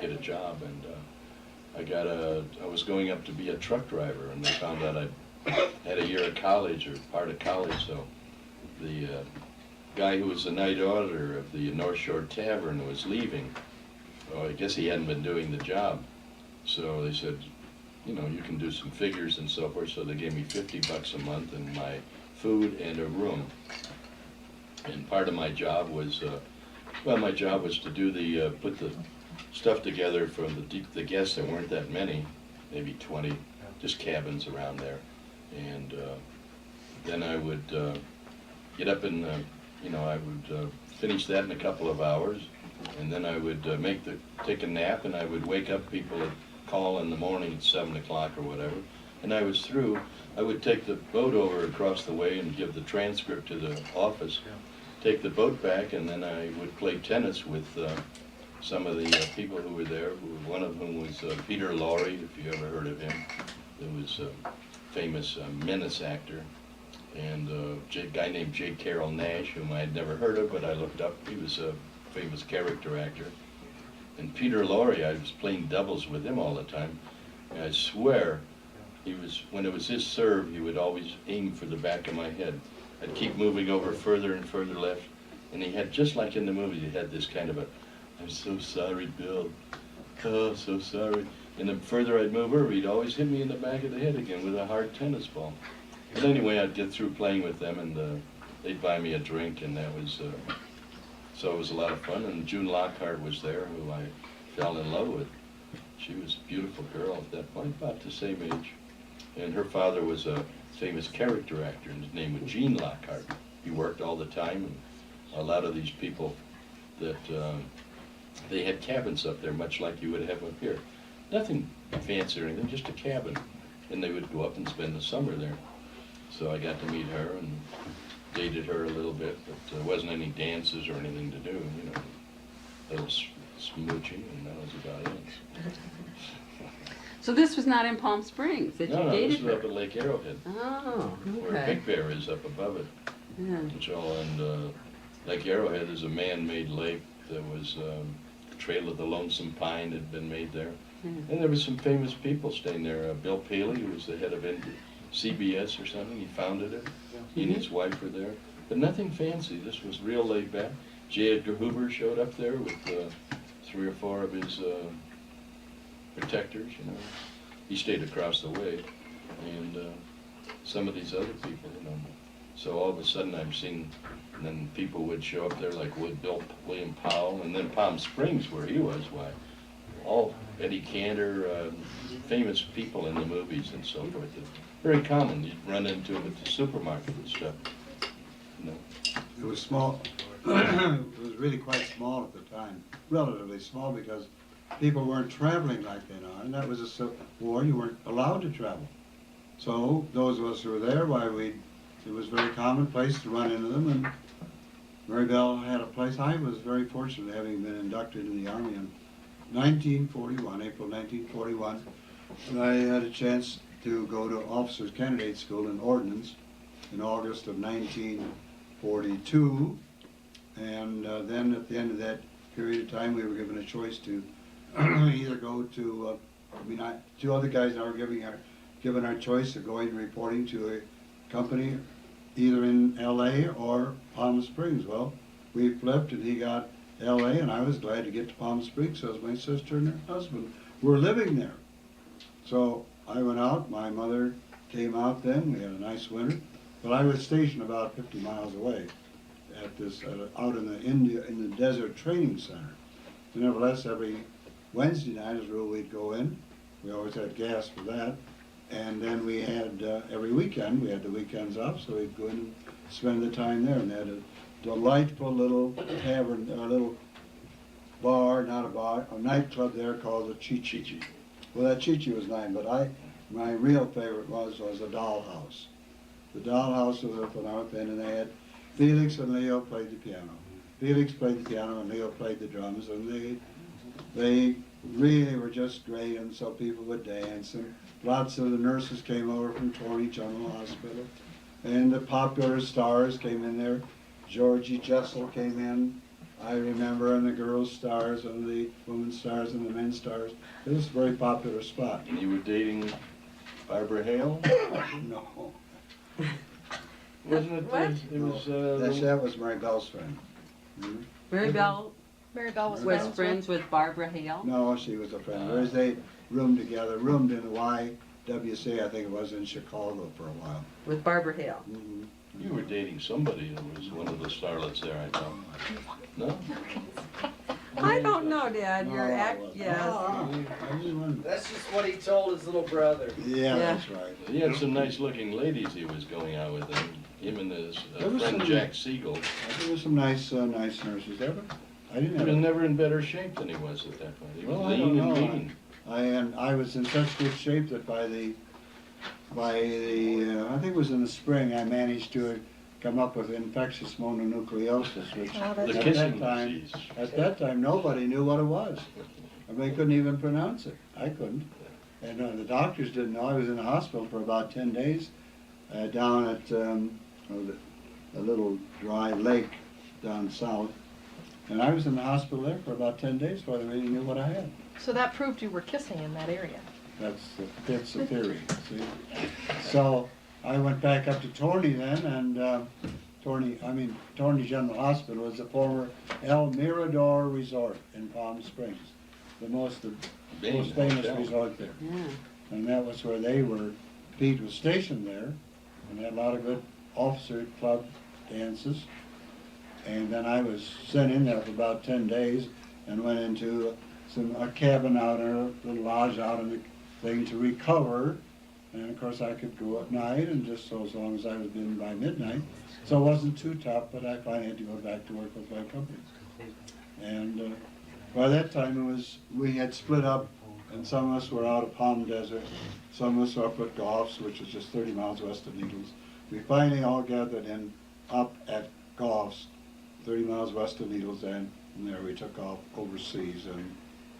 get a job, and I was going up to be a truck driver, and they found out I had a year of college, or part of college, so the guy who was the night auditor of the North Shore Tavern was leaving. Well, I guess he hadn't been doing the job. So they said, you can do some figures and so forth, so they gave me $50 a month and my food and a room. And part of my job was, to do put the stuff together for the guests. There weren't that many, maybe 20, just cabins around there. And then I would get up and, I would finish that in a couple of hours, and then I would take a nap, and I would wake up people at call in the morning at 7 o'clock or whatever, and I was through. I would take the boat over across the way and give the transcript to the office, take the boat back, and then I would play tennis with some of the people who were there. One of whom was Peter Lorre, if you ever heard of him. He was a famous menace actor, and a guy named J. Carroll Nash, whom I had never heard of, but I looked up. He was a famous character actor. And Peter Lorre, I was playing doubles with him all the time. And I swear, when it was his serve, he would always aim for the back of my head. I'd keep moving over further and further left. And he had, just like in the movie, he had this kind of I'm so sorry, Bill. Oh, so sorry. And the further I'd move over, he'd always hit me in the back of the head again with a hard tennis ball. But anyway, I'd get through playing with them, and they'd buy me a drink, and that was... So it was a lot of fun, and June Lockhart was there, who I fell in love with. She was a beautiful girl at that point, about the same age. And her father was a famous character actor, and his name was Gene Lockhart. He worked all the time, and a lot of these people that they had cabins up there, much like you would have up here. Nothing fancy or anything, just a cabin. And they would go up and spend the summer there. So I got to meet her and dated her a little bit, but there wasn't any dances or anything to do, a little smooching, and that was about it. So this was not in Palm Springs that you No, dated this was her? up at Lake Arrowhead, Oh, where okay. Big Bear is up above it. Yeah. And Lake Arrowhead is a man-made lake. There was the Trail of the Lonesome Pine had been made there. Yeah. And there was some famous people staying there. Bill Paley, who was the head of CBS or something, he founded it. He and his wife were there. But nothing fancy. This was real laid back. J. Edgar Hoover showed up there with 3 or 4 of his protectors, you know. He stayed across the way, and some of these other people, you know. So all of a sudden I'm seeing, and then people would show up there like William Powell, and then Palm Springs where he was, why, all Eddie Cantor, famous people in the movies and so forth. Very common, you'd run into them at the supermarket and stuff, you know. It was small. It was really quite small at the time, relatively small, because people weren't traveling like they are, and that was a war. You weren't allowed to travel. So those of us who were there, it was a very commonplace to run into them, and Mary Bell had a place. I was very fortunate having been inducted in the Army in 1941, April 1941, and I had a chance to go to Officers Candidate School in Ordnance in August of 1942, and then at the end of that period of time, we were given a choice to either go to, 2 other guys and I were given our choice of going and reporting to a company either in LA or Palm Springs. Well, we flipped and he got LA, and I was glad to get to Palm Springs, so my sister and her husband were living there. So I went out, my mother came out then, we had a nice winter, but I was stationed about 50 miles away at this, out in the Desert Training Center. Nevertheless, every Wednesday night, as a rule, we'd go in. We always had gas for that. And then we had, every weekend, we had the weekends off, so we'd go in and spend the time there. And they had a delightful little tavern, a little bar, not a bar, a nightclub there called the Chi-Chi. Well, that Chi-Chi was nice, but my real favorite was the Dollhouse. The Dollhouse was at the north end, and they had Felix and Leo played the piano. Felix played the piano and Leo played the drums, and they really were just great, and so people would dance, and lots of the nurses came over from Torrey General Hospital, and the popular stars came in there. Georgie Jessel came in, I remember, and the girls' stars, and the women's stars, and the men's stars. It was a very popular spot. And you were dating Barbara Hale? No. Wasn't it? What? It was, That was Mary Bell's friend. Hmm? Mary Bell Mary Bell was was friends with Barbara Hale? No, she was a friend. Whereas they roomed together, roomed in the YWCA, I think it was, in Chicago for a while. With Barbara Hale. Mhm. you were dating somebody who was one of the starlets there, I thought. No? I don't know, Dad. Your No, I act, wasn't. yes. I just wanted- That's just what he told his little brother. Yeah, Yeah. that's right. He had some nice looking ladies he was going out with, him and his There was friend some- Jack Siegel. There were some nice nurses there, but I didn't He have was never in better shape than he was at that point. He was Well, I lean don't and know. mean. I was in such good shape that by the I think it was in the spring, I managed to come up with infectious mononucleosis, which Oh, The that's kissing disease. at that time nobody knew what it was. And they couldn't even pronounce it. I couldn't. And the doctors didn't know. I was in the hospital for about 10 days down at a little dry lake down south. And I was in the hospital there for about 10 days before they really knew what I had. So that proved you were kissing in that area. That's the theory, see? So I went back up to Torney then, and Torney General Hospital was the former El Mirador Resort in Palm Springs, the most famous hotel. resort there. Yeah. And that was where Pete was stationed there, and had a lot of good officer club dances. And then I was sent in there for about 10 days and went into a cabin out there, a little lodge out in the thing to recover. And of course I could go at night, and just so as long as I was in by midnight. So it wasn't too tough, but I finally had to go back to work with my company. And by that time we had split up, and some of us were out of Palm Desert, some of us were up at Goffs, which is just 30 miles west of Needles. We finally all gathered up at Goffs, 30 miles west of Needles, and from there we took off overseas in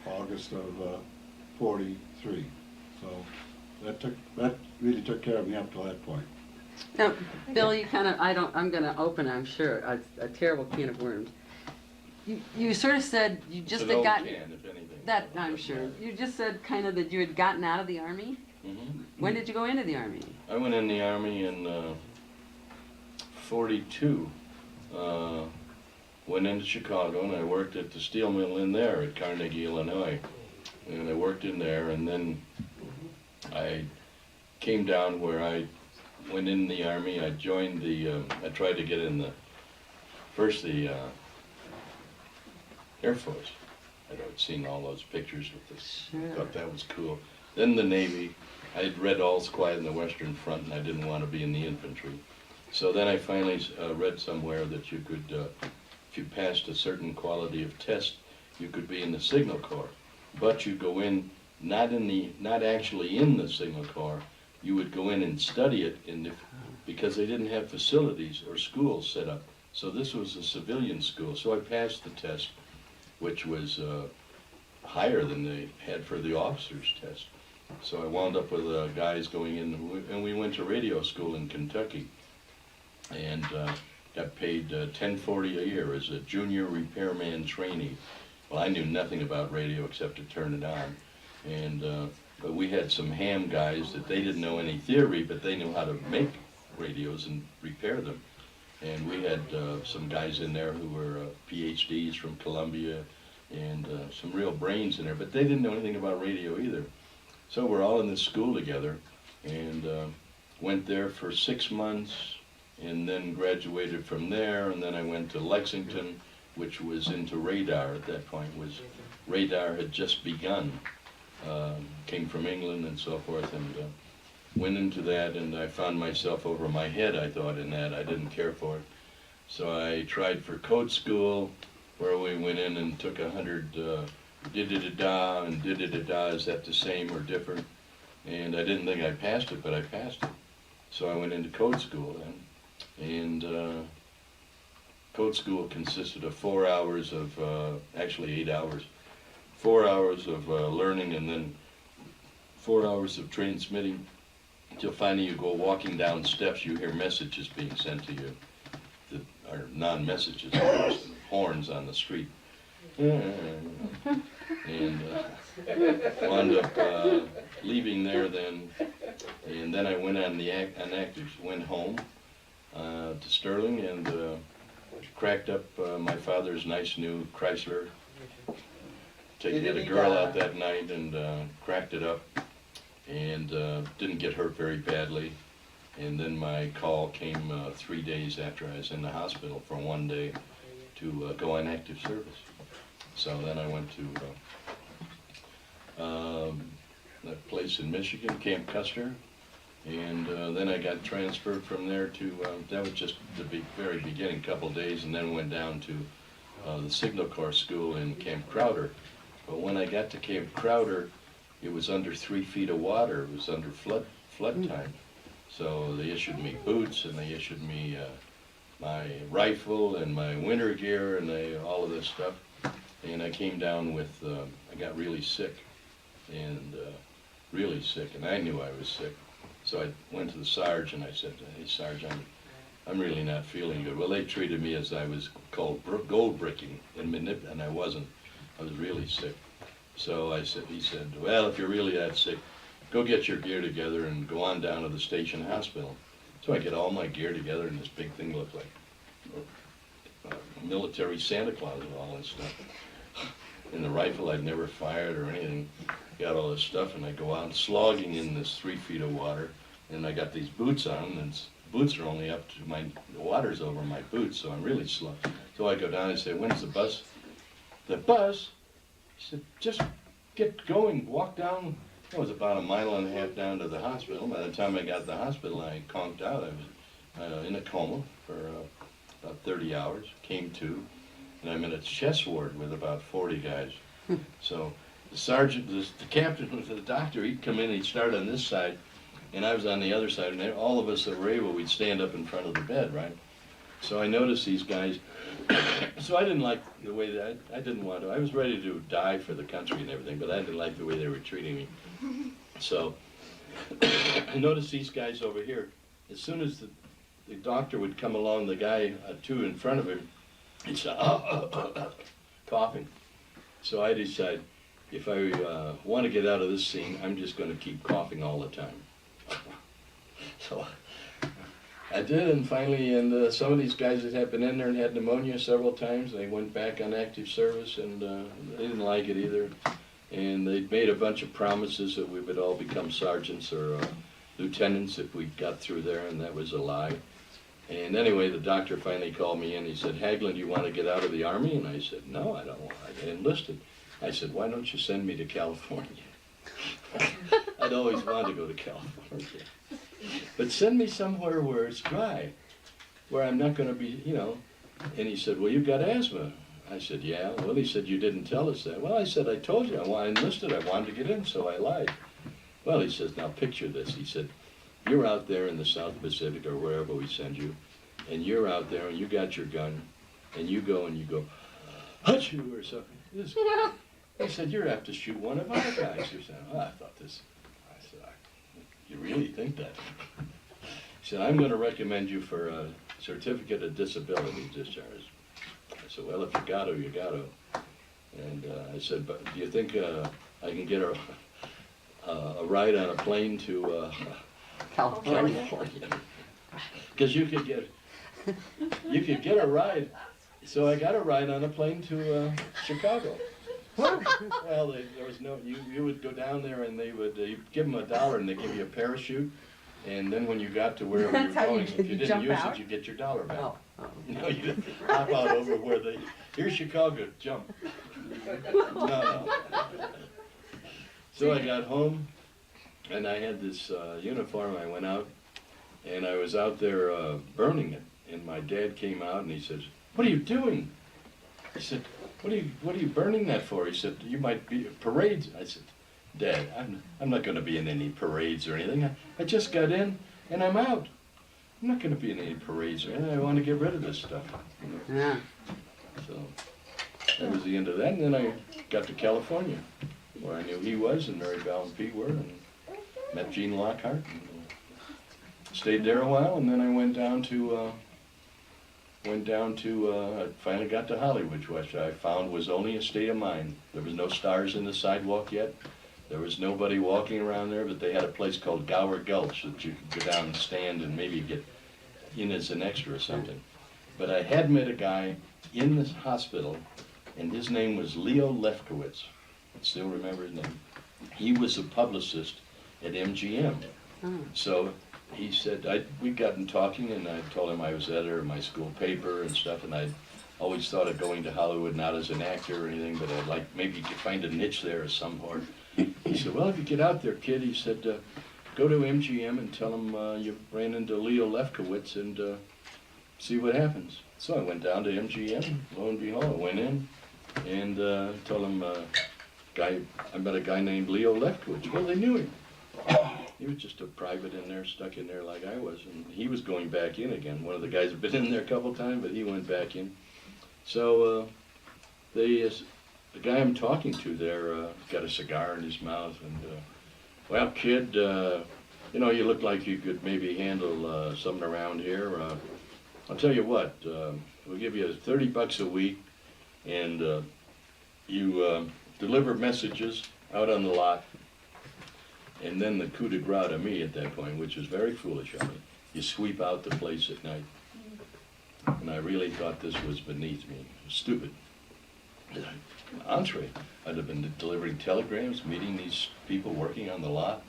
August of 43. So that really took care of me up to that point. Now, Bill, I'm gonna open, I'm sure, a terrible can of worms. You sort of said you just It's had an old gotten, can, if anything. that I'm sure, you just said kind of that you had gotten out of the Army? Mhm. When did you go into the Army? I went in the Army in 42. went into Chicago, and I worked at the steel mill in there at Carnegie, Illinois. And I worked in there, and then I came down where I went in the Army. I joined the, I tried to get in the Air Force. I'd seen all those pictures with this, thought that was cool. Then the Navy. I had read All's Quiet on the Western Front, and I didn't want to be in the infantry. So then I finally read somewhere that you could, if you passed a certain quality of test, you could be in the Signal Corps. But you go in, not actually in the Signal Corps, you would go in and study it because they didn't have facilities or schools set up. So this was a civilian school. So I passed the test, which was higher than they had for the officers' test. So I wound up with guys going in, and we went to radio school in Kentucky, and got paid $10.40 a year as a junior repairman trainee. Well, I knew nothing about radio except to turn it on, and but we had some ham guys that they didn't know any theory, but they knew how to make radios and repair them. And we had some guys in there who were PhDs from Columbia, and some real brains in there, but they didn't know anything about radio either. So we're all in this school together, and went there for 6 months, and then graduated from there, and then I went to Lexington, which was into radar at that point. Radar had just begun, came from England and so forth, and went into that, and I found myself over my head, I thought, in that. I didn't care for it. So I tried for code school, where we went in and took 100 da-da-da-da and da-da-da-da, is that the same or different? And I didn't think I passed it, but I passed it. So I went into code school then, and code school consisted of 4 hours of, actually 8 hours, 4 hours of learning, and then 4 hours of transmitting, until finally you go walking down steps, you hear messages being sent to you, that are non-messages, horns on the street. And wound up leaving there then, and then I went on went home to Sterling, and cracked up my father's nice new Chrysler. Had a girl out that night, and cracked it up, and didn't get hurt very badly. And then my call came 3 days after I was in the hospital for 1 day to go on active service. So then I went to that place in Michigan, Camp Custer, and then I got transferred from there to, that was just the very beginning, couple days, and then went down to the Signal Corps School in Camp Crowder. But when I got to Camp Crowder, it was under 3 feet of water. It was under flood time. So they issued me boots, and they issued me my rifle and my winter gear, and all of this stuff. And I came down with, I got really sick, and really sick, and I knew I was sick. So I went to the Sarge, and I said, "Hey, Sarge, I'm really not feeling good." Well, they treated me as I was called gold bricking, and I wasn't. I was really sick. So he said, "Well, if you're really that sick, go get your gear together and go on down to the station hospital." So I get all my gear together, and this big thing looked like military Santa Claus and all this stuff. And the rifle I'd never fired or anything. Got all this stuff, and I go out slogging in this 3 feet of water, and I got these boots on, and boots are only up to the water's over my boots, so I'm really slow. So I go down and say, "When's the bus?" "The bus?" He said, "Just get going, walk down." It was about 1.5 miles down to the hospital. By the time I got to the hospital, I conked out. I was in a coma for about 30 hours, came to, and I'm in a chest ward with about 40 guys. So the sergeant, the captain, the doctor, he'd come in, he'd start on this side, and I was on the other side, and all of us that were able, we'd stand up in front of the bed, right? So I noticed these guys, so I didn't like the way that, I didn't want to, I was ready to die for the country and everything, but I didn't like the way they were treating me. So I noticed these guys over here, as soon as the doctor would come along, the guy, two in front of him, he'd say, coughing. So I decided, if I want to get out of this scene, I'm just going to keep coughing all the time. So I did, and finally, some of these guys that had been in there and had pneumonia several times, they went back on active service, and they didn't like it either. And they'd made a bunch of promises that we would all become sergeants or lieutenants if we got through there, and that was a lie. And anyway, the doctor finally called me in. He said, "Haglund, you want to get out of the Army?" And I said, "No, I don't want. I enlisted." I said, "Why don't you send me to California?" I'd always wanted to go to California. But send me somewhere where it's dry, where I'm not going to be, you know. And he said, "Well, you've got asthma." I said, "Yeah." Well, he said, "You didn't tell us that." Well, I said, "I told you. I enlisted. I wanted to get in, so I lied." Well, he says, "Now picture this." He said, "You're out there in the South Pacific or wherever we send you, and you're out there and you got your gun, and you go, "Hachoo," or something. He said, "You're apt to shoot one of our guys or something." Oh, I thought this. I said, "You really think that?" He said, "I'm going to recommend you for a certificate of disability discharge." I said, "Well, if you got to, you got to." And I said, "But do you think I can get a ride on a plane to California. Because you could get a ride." So I got a ride on a plane to Chicago. Well, there was no, you would go down there and they would, you give them $1 and they give you a parachute. And then when you got to wherever you're That's how going, you if you didn't jump use out? it, you get your $1 back. Oh. No, you hop out over where here's Chicago, jump. No. So I got home and I had this uniform. I went out and I was out there burning it. And my dad came out and he said, "What are you doing?" I said, what are you burning that for?" He said, "You might be parades." I said, "Dad, I'm not going to be in any parades or anything. I just got in and I'm out. I'm not going to be in any parades or anything. I want to get rid of this stuff." You know? Yeah. So that was the end of that. And then I got to California, where I knew he was and Mary Val and Pete were, and met Gene Lockhart. And, stayed there a while, and then I went down to I finally got to Hollywood, which I found was only a state of mind. There was no stars in the sidewalk yet. There was nobody walking around there, but they had a place called Gower Gulch that you could go down and stand and maybe get in as an extra or something. But I had met a guy in this hospital, and his name was Leo Lefkowitz. I still remember his name. He was a publicist at MGM. So he said, we'd gotten talking, and I told him I was editor of my school paper and stuff, and I'd always thought of going to Hollywood, not as an actor or anything, but I'd like maybe to find a niche there of some sort. He said, "Well, if you get out there, kid," he said, "go to MGM and tell them you ran into Leo Lefkowitz and see what happens." So I went down to MGM, lo and behold, I went in and told him, I met a guy named Leo Lefkowitz. Well, they knew him. He was just a private in there, stuck in there like I was, and he was going back in again. One of the guys had been in there a couple times, but he went back in. So the guy I'm talking to there got a cigar in his mouth, and "Well, kid, you know, you look like you could maybe handle something around here. I'll tell you what, we'll give you $30 a week, and you deliver messages out on the lot." And then the coup de grace to me at that point, which was very foolish of me, you sweep out the place at night. And I really thought this was beneath me. It was stupid. Entree. I'd have been delivering telegrams, meeting these people working on the lot.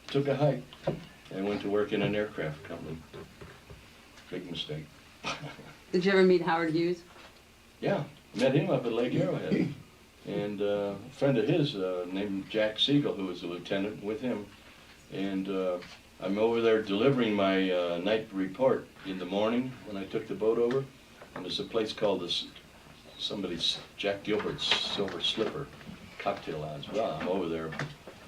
Took a hike. I went to work in an aircraft company. Big mistake. Did you ever meet Howard Hughes? Yeah, met him up at Lake Arrowhead. And a friend of his named Jack Siegel, who was a lieutenant with him. And I'm over there delivering my night report in the morning when I took the boat over. And there's a place called Jack Gilbert's Silver Slipper Cocktail Lounge. Well, I'm over there.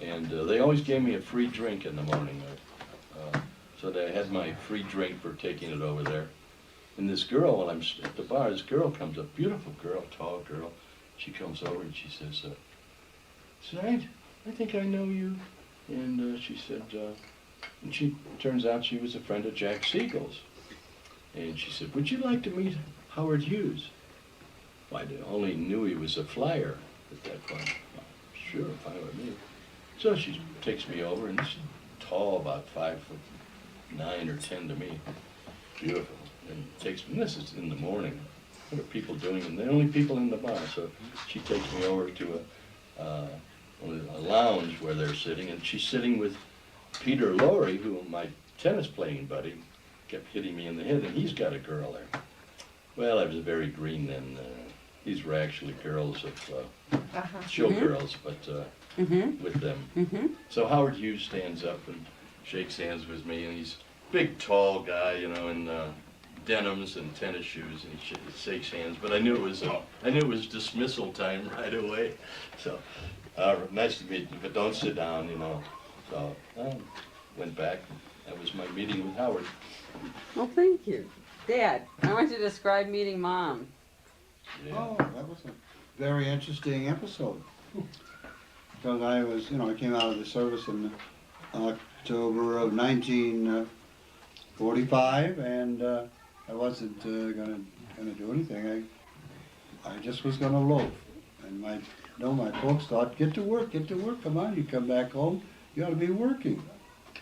And they always gave me a free drink in the morning. So I had my free drink for taking it over there. And this girl, while I'm at the bar, this girl comes up, beautiful girl, tall girl. She comes over and she says, I think I know you. And she said, and she turns out she was a friend of Jack Siegel's. And she said, "Would you like to meet Howard Hughes?" Well, I only knew he was a flyer at that point. Well, sure, fine with me. So she takes me over, and he's tall, about 9 or 10 to me. Beautiful. And it takes me, this is in the morning. What are people doing? And the only people in the bar. So she takes me over to a lounge where they're sitting, and she's sitting with Peter Lorre, who my tennis playing buddy kept hitting me in the head, and he's got a girl there. Well, I was very green then. These were actually girls of showgirls, but with them. So Howard Hughes stands up and shakes hands with me, and he's a big, tall guy, you know, in denims and tennis shoes, and he shakes hands. But I knew it was dismissal time right away. So nice to meet you, but don't sit down, you know. So I went back. That was my meeting with Howard. Well, thank you. Dad, I want you to describe meeting Mom. Yeah. Oh, that was a very interesting episode. Because I was, you know, I came out of the service in October of 1945, and I wasn't gonna do anything. I just was gonna loaf. And my folks thought, get to work, come on, you come back home, you ought to be working.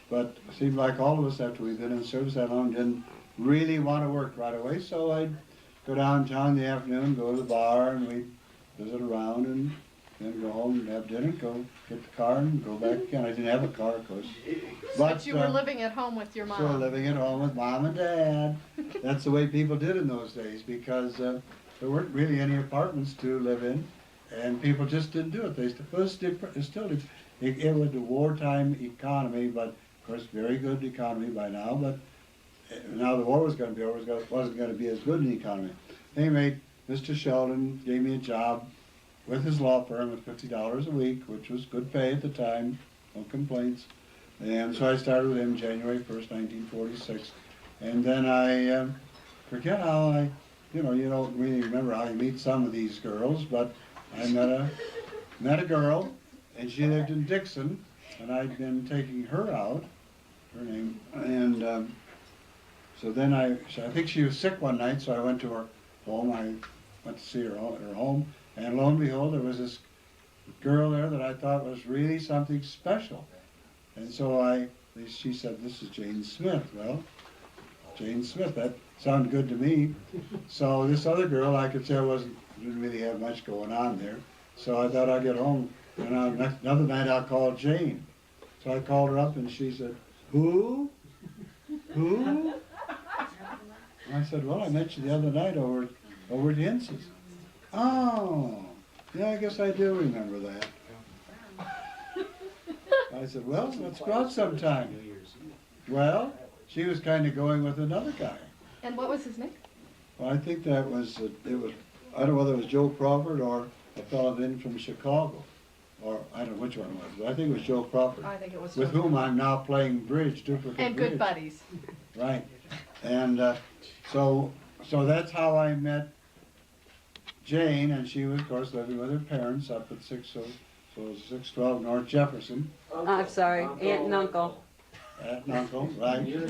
But it seemed like all of us, after we'd been in service that long, didn't really want to work right away, so I'd go downtown in the afternoon, go to the bar, and we'd visit around, and then go home and have dinner, go get the car, and go back again. I didn't have a car, of course. But you were living at home with your mom. So living at home with Mom and Dad. That's the way people did in those days, because there weren't really any apartments to live in, and people just didn't do it. It was a wartime economy, but of course very good economy by now, but now the war was going to be over, it wasn't going to be as good an economy. Anyway, Mr. Sheldon gave me a job with his law firm at $50 a week, which was good pay at the time, no complaints. And so I started with him January 1st, 1946. And then I forget how you don't really remember how you meet some of these girls, but I met a girl, and she lived in Dixon, and I'd been taking her out, her name, and so then I think she was sick one night, so I went to her home. I went to see her at her home, and lo and behold, there was this girl there that I thought was really something special. And so she said, this is Jane Smith. Well, Jane Smith, that sounded good to me. So this other girl, I could say didn't really have much going on there. So I thought I'd get home, and another night I'll call Jane. So I called her up, and she said, who? Who? And I said, well, I met you the other night over at Hince's. Oh, yeah, I guess I do remember that. I said, well, let's go out sometime. Well, she was kind of going with another guy. And what was his name? Well, I think I don't know whether it was Joe Crawford or a fellow in from Chicago, or I don't know which one it was, but I think it was Joe Crawford. I think it was with Joe whom I'm now playing bridge, duplicate and bridge. good buddies. Right. And so that's how I met Jane, and she was, of course, living with her parents up at 612 North Jefferson. I'm sorry, Aunt and Uncle. Aunt and Uncle, right. And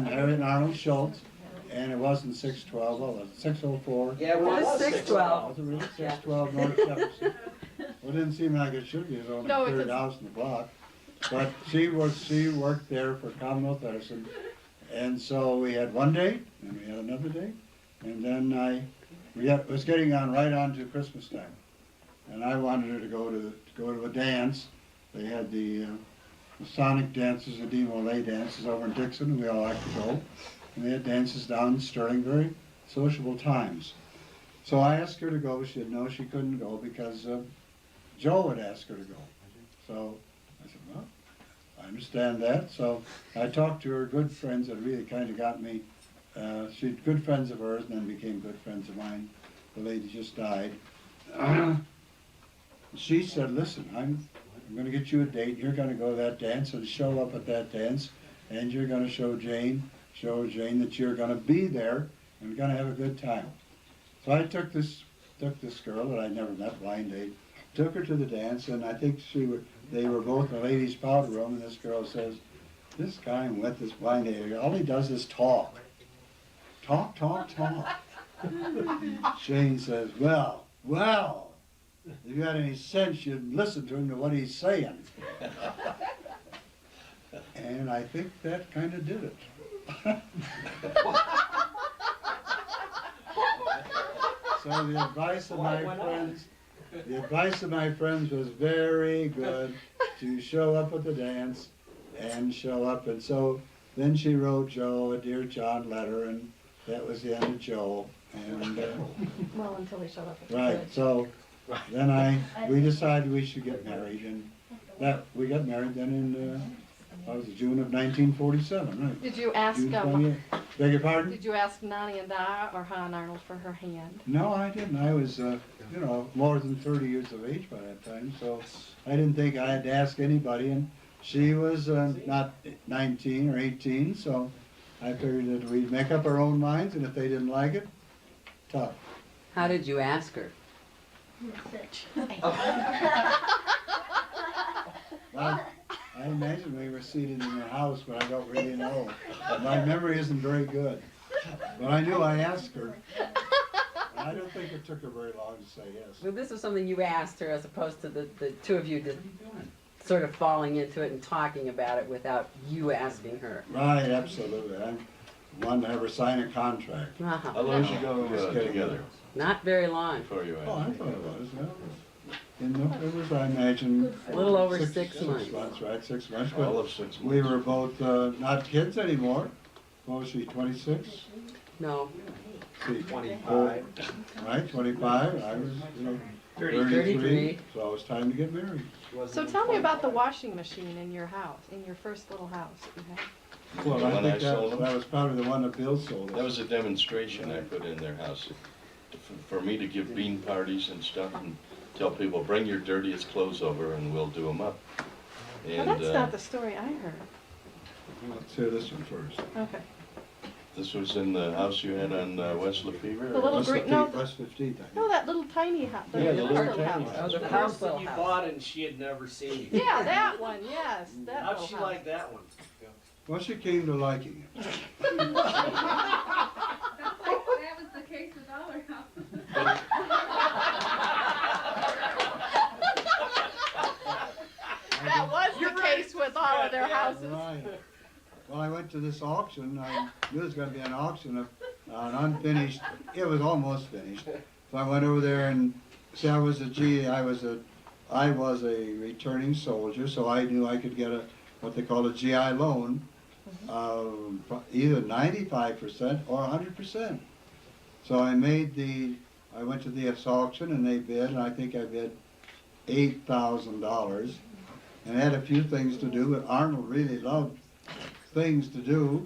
Harry and Arnold Schultz. And it wasn't 612, what was it, 604? Yeah, well, It was 612. Was it really 612 North Jefferson? Well, it didn't seem like it should be, it was only No, the third it's- house in the block. But she worked there for Commonwealth Edison. And so we had one date, and we had another date, and then it was getting right on to Christmas time. And I wanted her to go to a dance. They had the Masonic dances, the Demolay dances over in Dixon, and we all liked to go. And they had dances down in Sterling, very sociable times. So I asked her to go. She said no, she couldn't go because Joe had asked her to go. So I said, well, I understand that. So I talked to her good friends that really kind of got me. She had good friends of hers and then became good friends of mine. The lady just died. She said, listen, I'm going to get you a date. You're going to go to that dance and show up at that dance, and you're going to show Jane that you're going to be there and going to have a good time. So I took this girl that I'd never met, blind date, took her to the dance, and I think they were both in the ladies' powder room, and this girl says, this guy I'm with, this blind date, all he does is talk. Talk. Jane says, well, if you had any sense, you'd listen to him to what he's saying. And I think that kind of did it. So the advice of my friends was very good, to show up at the dance and show up. And so then she wrote Joe a Dear John letter, and that was the end of Joe. And Well, until he showed up. right, so then we decided we should get married, and we got married then in June of 1947, right? Did you ask, June 28th. Beg your pardon? did you ask Nani and Da or Han Arnold for her hand? No, I didn't. I was, more than 30 years of age by that time, so I didn't think I had to ask anybody. And she was not 19 or 18, so I figured that we'd make up our own minds, and if they didn't like it, tough. How did you ask her? Well, I imagine we were seated in her house, but I don't really know. My memory isn't very good. But I knew I asked her. I don't think it took her very long to say yes. Well, this was something you asked her as opposed to the two of you just sort of falling into it and talking about it without you asking her. Right, absolutely. I'm one to ever sign a contract. Uh-huh. How long did you go together Not very long. before you Oh, I asked? thought it was, yeah. It was, I imagine, A little over 6 months. 6 months, right, 6 months. All But of 6 months. we were both not kids anymore. What was she, 26? No. See, 25. Right, 25. I was, 33. So it was time to get married. So tell me about the washing machine in your house, in your first little house that you had. Well, The I one think I sold them? that was probably the one that Bill sold us. That was a demonstration I put in their house for me to give bean parties and stuff and tell people, bring your dirtiest clothes over and we'll do them up. Well, And that's not the story I heard. Let's hear this one first. Okay. this was in the house you had on West Lefevre? The little West green- 15th, no, West 15th, I think. No, that little tiny house. Yeah, the little first tiny house. house. Oh, the The house house that little you house. bought and she had never seen. Yeah, that one, yes, that How'd little she house. like that one? Well, she came to liking it. That was the case with all our houses. That was the case with all of their Yeah. houses. Right. Well, I went to this auction. I knew there was going to be an auction of an unfinished. It was almost finished. So I went over there and see. I was a returning soldier, so I knew I could get what they call a GI loan, either 95% or 100%. So I went to the auction and they bid, and I think I bid $8,000. And had a few things to do, but Arnold really loved things to do.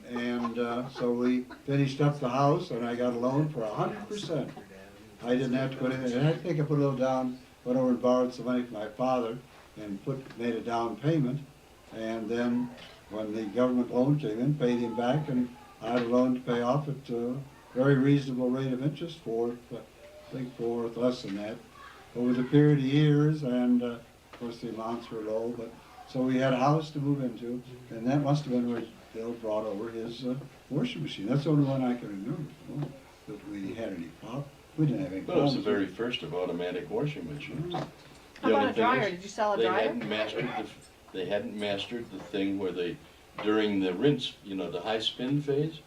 And so we finished up the house, and I got a loan for 100%. I didn't have to put anything. And I think I put a little down, went over and borrowed some money from my father, and made a down payment. And then when the government loan came in, paid him back, and I had a loan to pay off at a very reasonable rate of interest for, I think, less than that, over the period of years. And of course, the amounts were low, but so we had a house to move into, and that must have been where Bill brought over his washing machine. That's the only one I can remember. That we had any problem. We didn't have any Well, it was the problems. very first of automatic washing machines. How The about only a thing dryer? is, Did you sell a They dryer? hadn't mastered the thing where during the rinse, the high spin phase,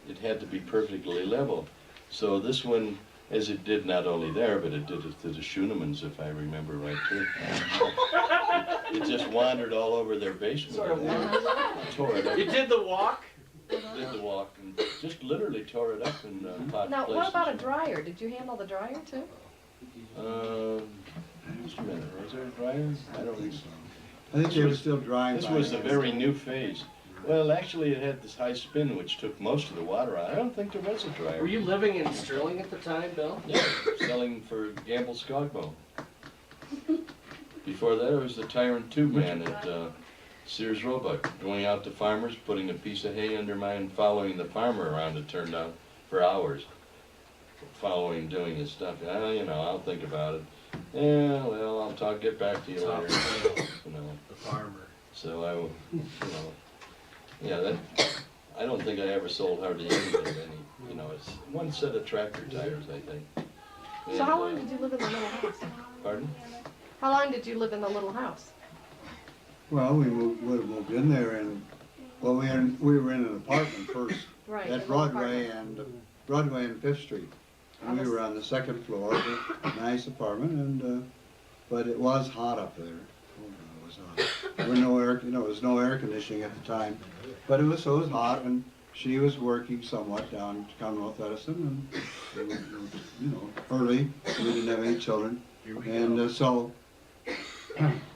it had to be perfectly level. So this one, as it did not only there, but it did it to the Schoonemans, if I remember right too. It just wandered all over their basement. Sort of Tore it up. You did the walk? Did the walk and just literally tore it up in hot Now, places. what about a dryer? Did you handle the dryer too? Just a minute, was there a dryer? I don't think so. I think they were still drying. This by was the hand. very new phase. Well, actually, it had this high spin which took most of the water out. I don't think there was a dryer. Were you living in Sterling at the time, Bill? Yeah, selling for Gamble Skogbo. Before that, I was the tyrant tube man at Sears Roebuck, going out to farmers, putting a piece of hay under mine, following the farmer around, it turned out, for hours. Following, doing his stuff. I'll think about it. Yeah, well, get back to you later. The farmer. So I don't think I ever sold hardly anything of any, it's one set of tractor tires, I think. So how long did you live in the little house? Pardon? How long did you live in the little house? Well, we would have moved in there and, well, we were in an apartment first. Right. At Broadway and Fifth Street. And we were on the second floor of a nice apartment and, but it was hot up there. Oh, God, it was hot. There was no air conditioning at the time. But it was hot and she was working somewhat down to Commonwealth Edison and, early. We didn't have any children. And so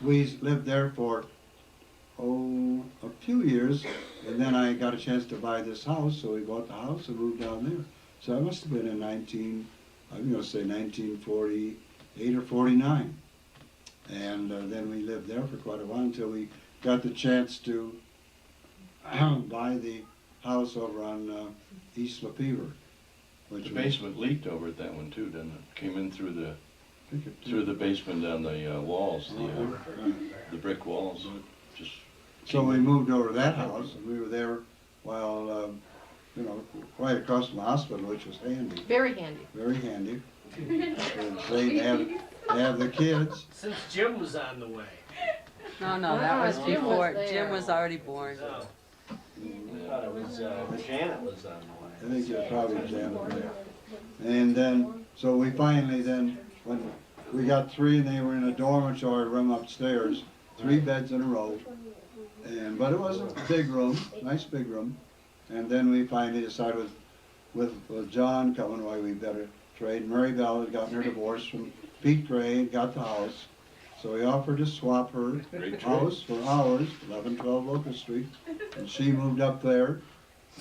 we lived there for, a few years, and then I got a chance to buy this house, so we bought the house and moved down there. So that must have been in 1948 or 49. And then we lived there for quite a while until we got the chance to buy the house over on East Lapever. The basement leaked over at that one too, didn't it? Came in through the basement down the walls, the brick walls. Just So we moved over to that house, and we were there while, right across from the hospital, which was handy, Very handy. very handy. And they have the kids. Since Jim was on the way. No, that was Jim was before, there. Jim was already born. Oh. I thought it was, Janet was on the I think it was probably Janet there. And then, so we finally then, when we got three, and they were in a dormitory room upstairs, 3 beds in a row. But it was a big room, nice big room. And then we finally decided with John coming, why we better trade. Mary Bell had gotten her divorce from Pete Gray and got the house. So he offered to swap her house for ours, 1112 Locust Street. And she moved up there,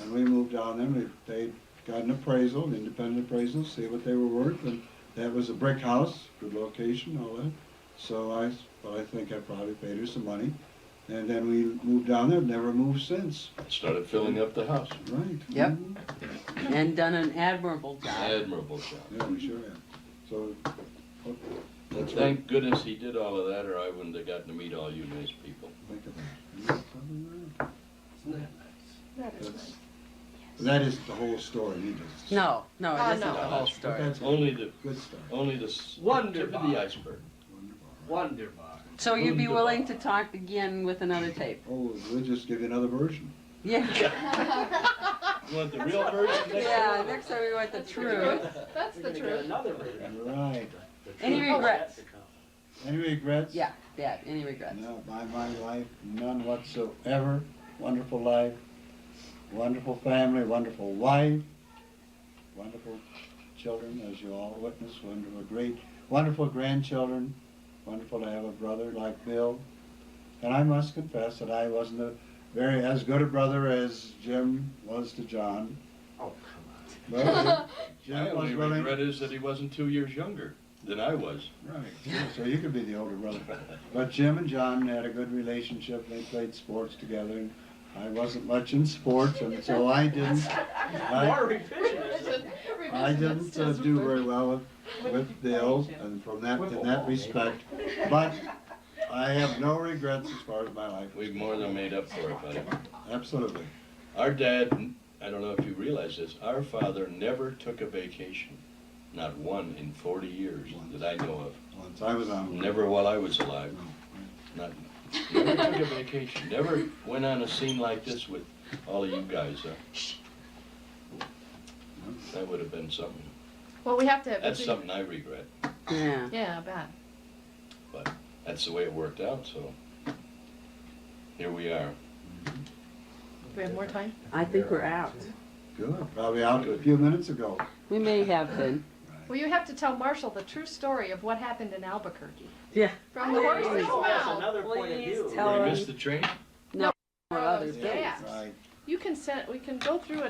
and we moved down there. We got an appraisal, an independent appraisal, see what they were worth. And that was a brick house, good location, all that. So I think I probably paid her some money. And then we moved down there, never moved since. started filling up the house. Right. Yep. Mhm. And done an admirable job. Admirable job. Yeah, we sure have. So, that's what Thank goodness he did all of that, or I wouldn't have gotten to meet all you nice people. I think of that. Isn't that nice? That isn't the whole story, needless to say. No, it Oh, isn't no. the whole But story. that's a Only the good start. tip Wonderful. of the iceberg. Wonderful. So you'd be willing to talk again with another tape? Oh, we'll just give you another version. Yeah. You want the real version? Yeah, next time we want the truth. That's the truth. Another version. Right. Any regrets? Any regrets? Yeah, any regrets? No, my life, none whatsoever. Wonderful life, wonderful family, wonderful wife, wonderful children, as you all witnessed, wonderful grandchildren, wonderful to have a brother like Bill. And I must confess that I wasn't as good a brother as Jim was to John. Oh, come But My Jim was only willing. regret is that he wasn't 2 years younger than I was. Right, so you could be the older brother. But Jim and John had a good relationship. They played sports together. And I wasn't much in sports, and so I didn't. More revisionism. I didn't do very well with Bill, and in that respect. But I have no regrets as far as my life. We've more than made up for it, buddy. Absolutely. Our dad, I don't know if you realize this, our father never took a vacation. Not one in 40 years that I know of. Once I was on. Never while I was alive. Never took a vacation. Never went on a scene like this with all of you guys. That would have been something. Well, we have to. That's something I regret. Yeah. Yeah, I bet. But that's the way it worked out, so here we are. Do we have more time? I think we're out. Good. Probably out a few minutes ago. We may have been. Well, you have to tell Marshall the true story of what happened in Albuquerque. Yeah. From the horse's That's mouth. another point of view. Tell We us. missed the train? What other things? Yeah. Right. We can go through it.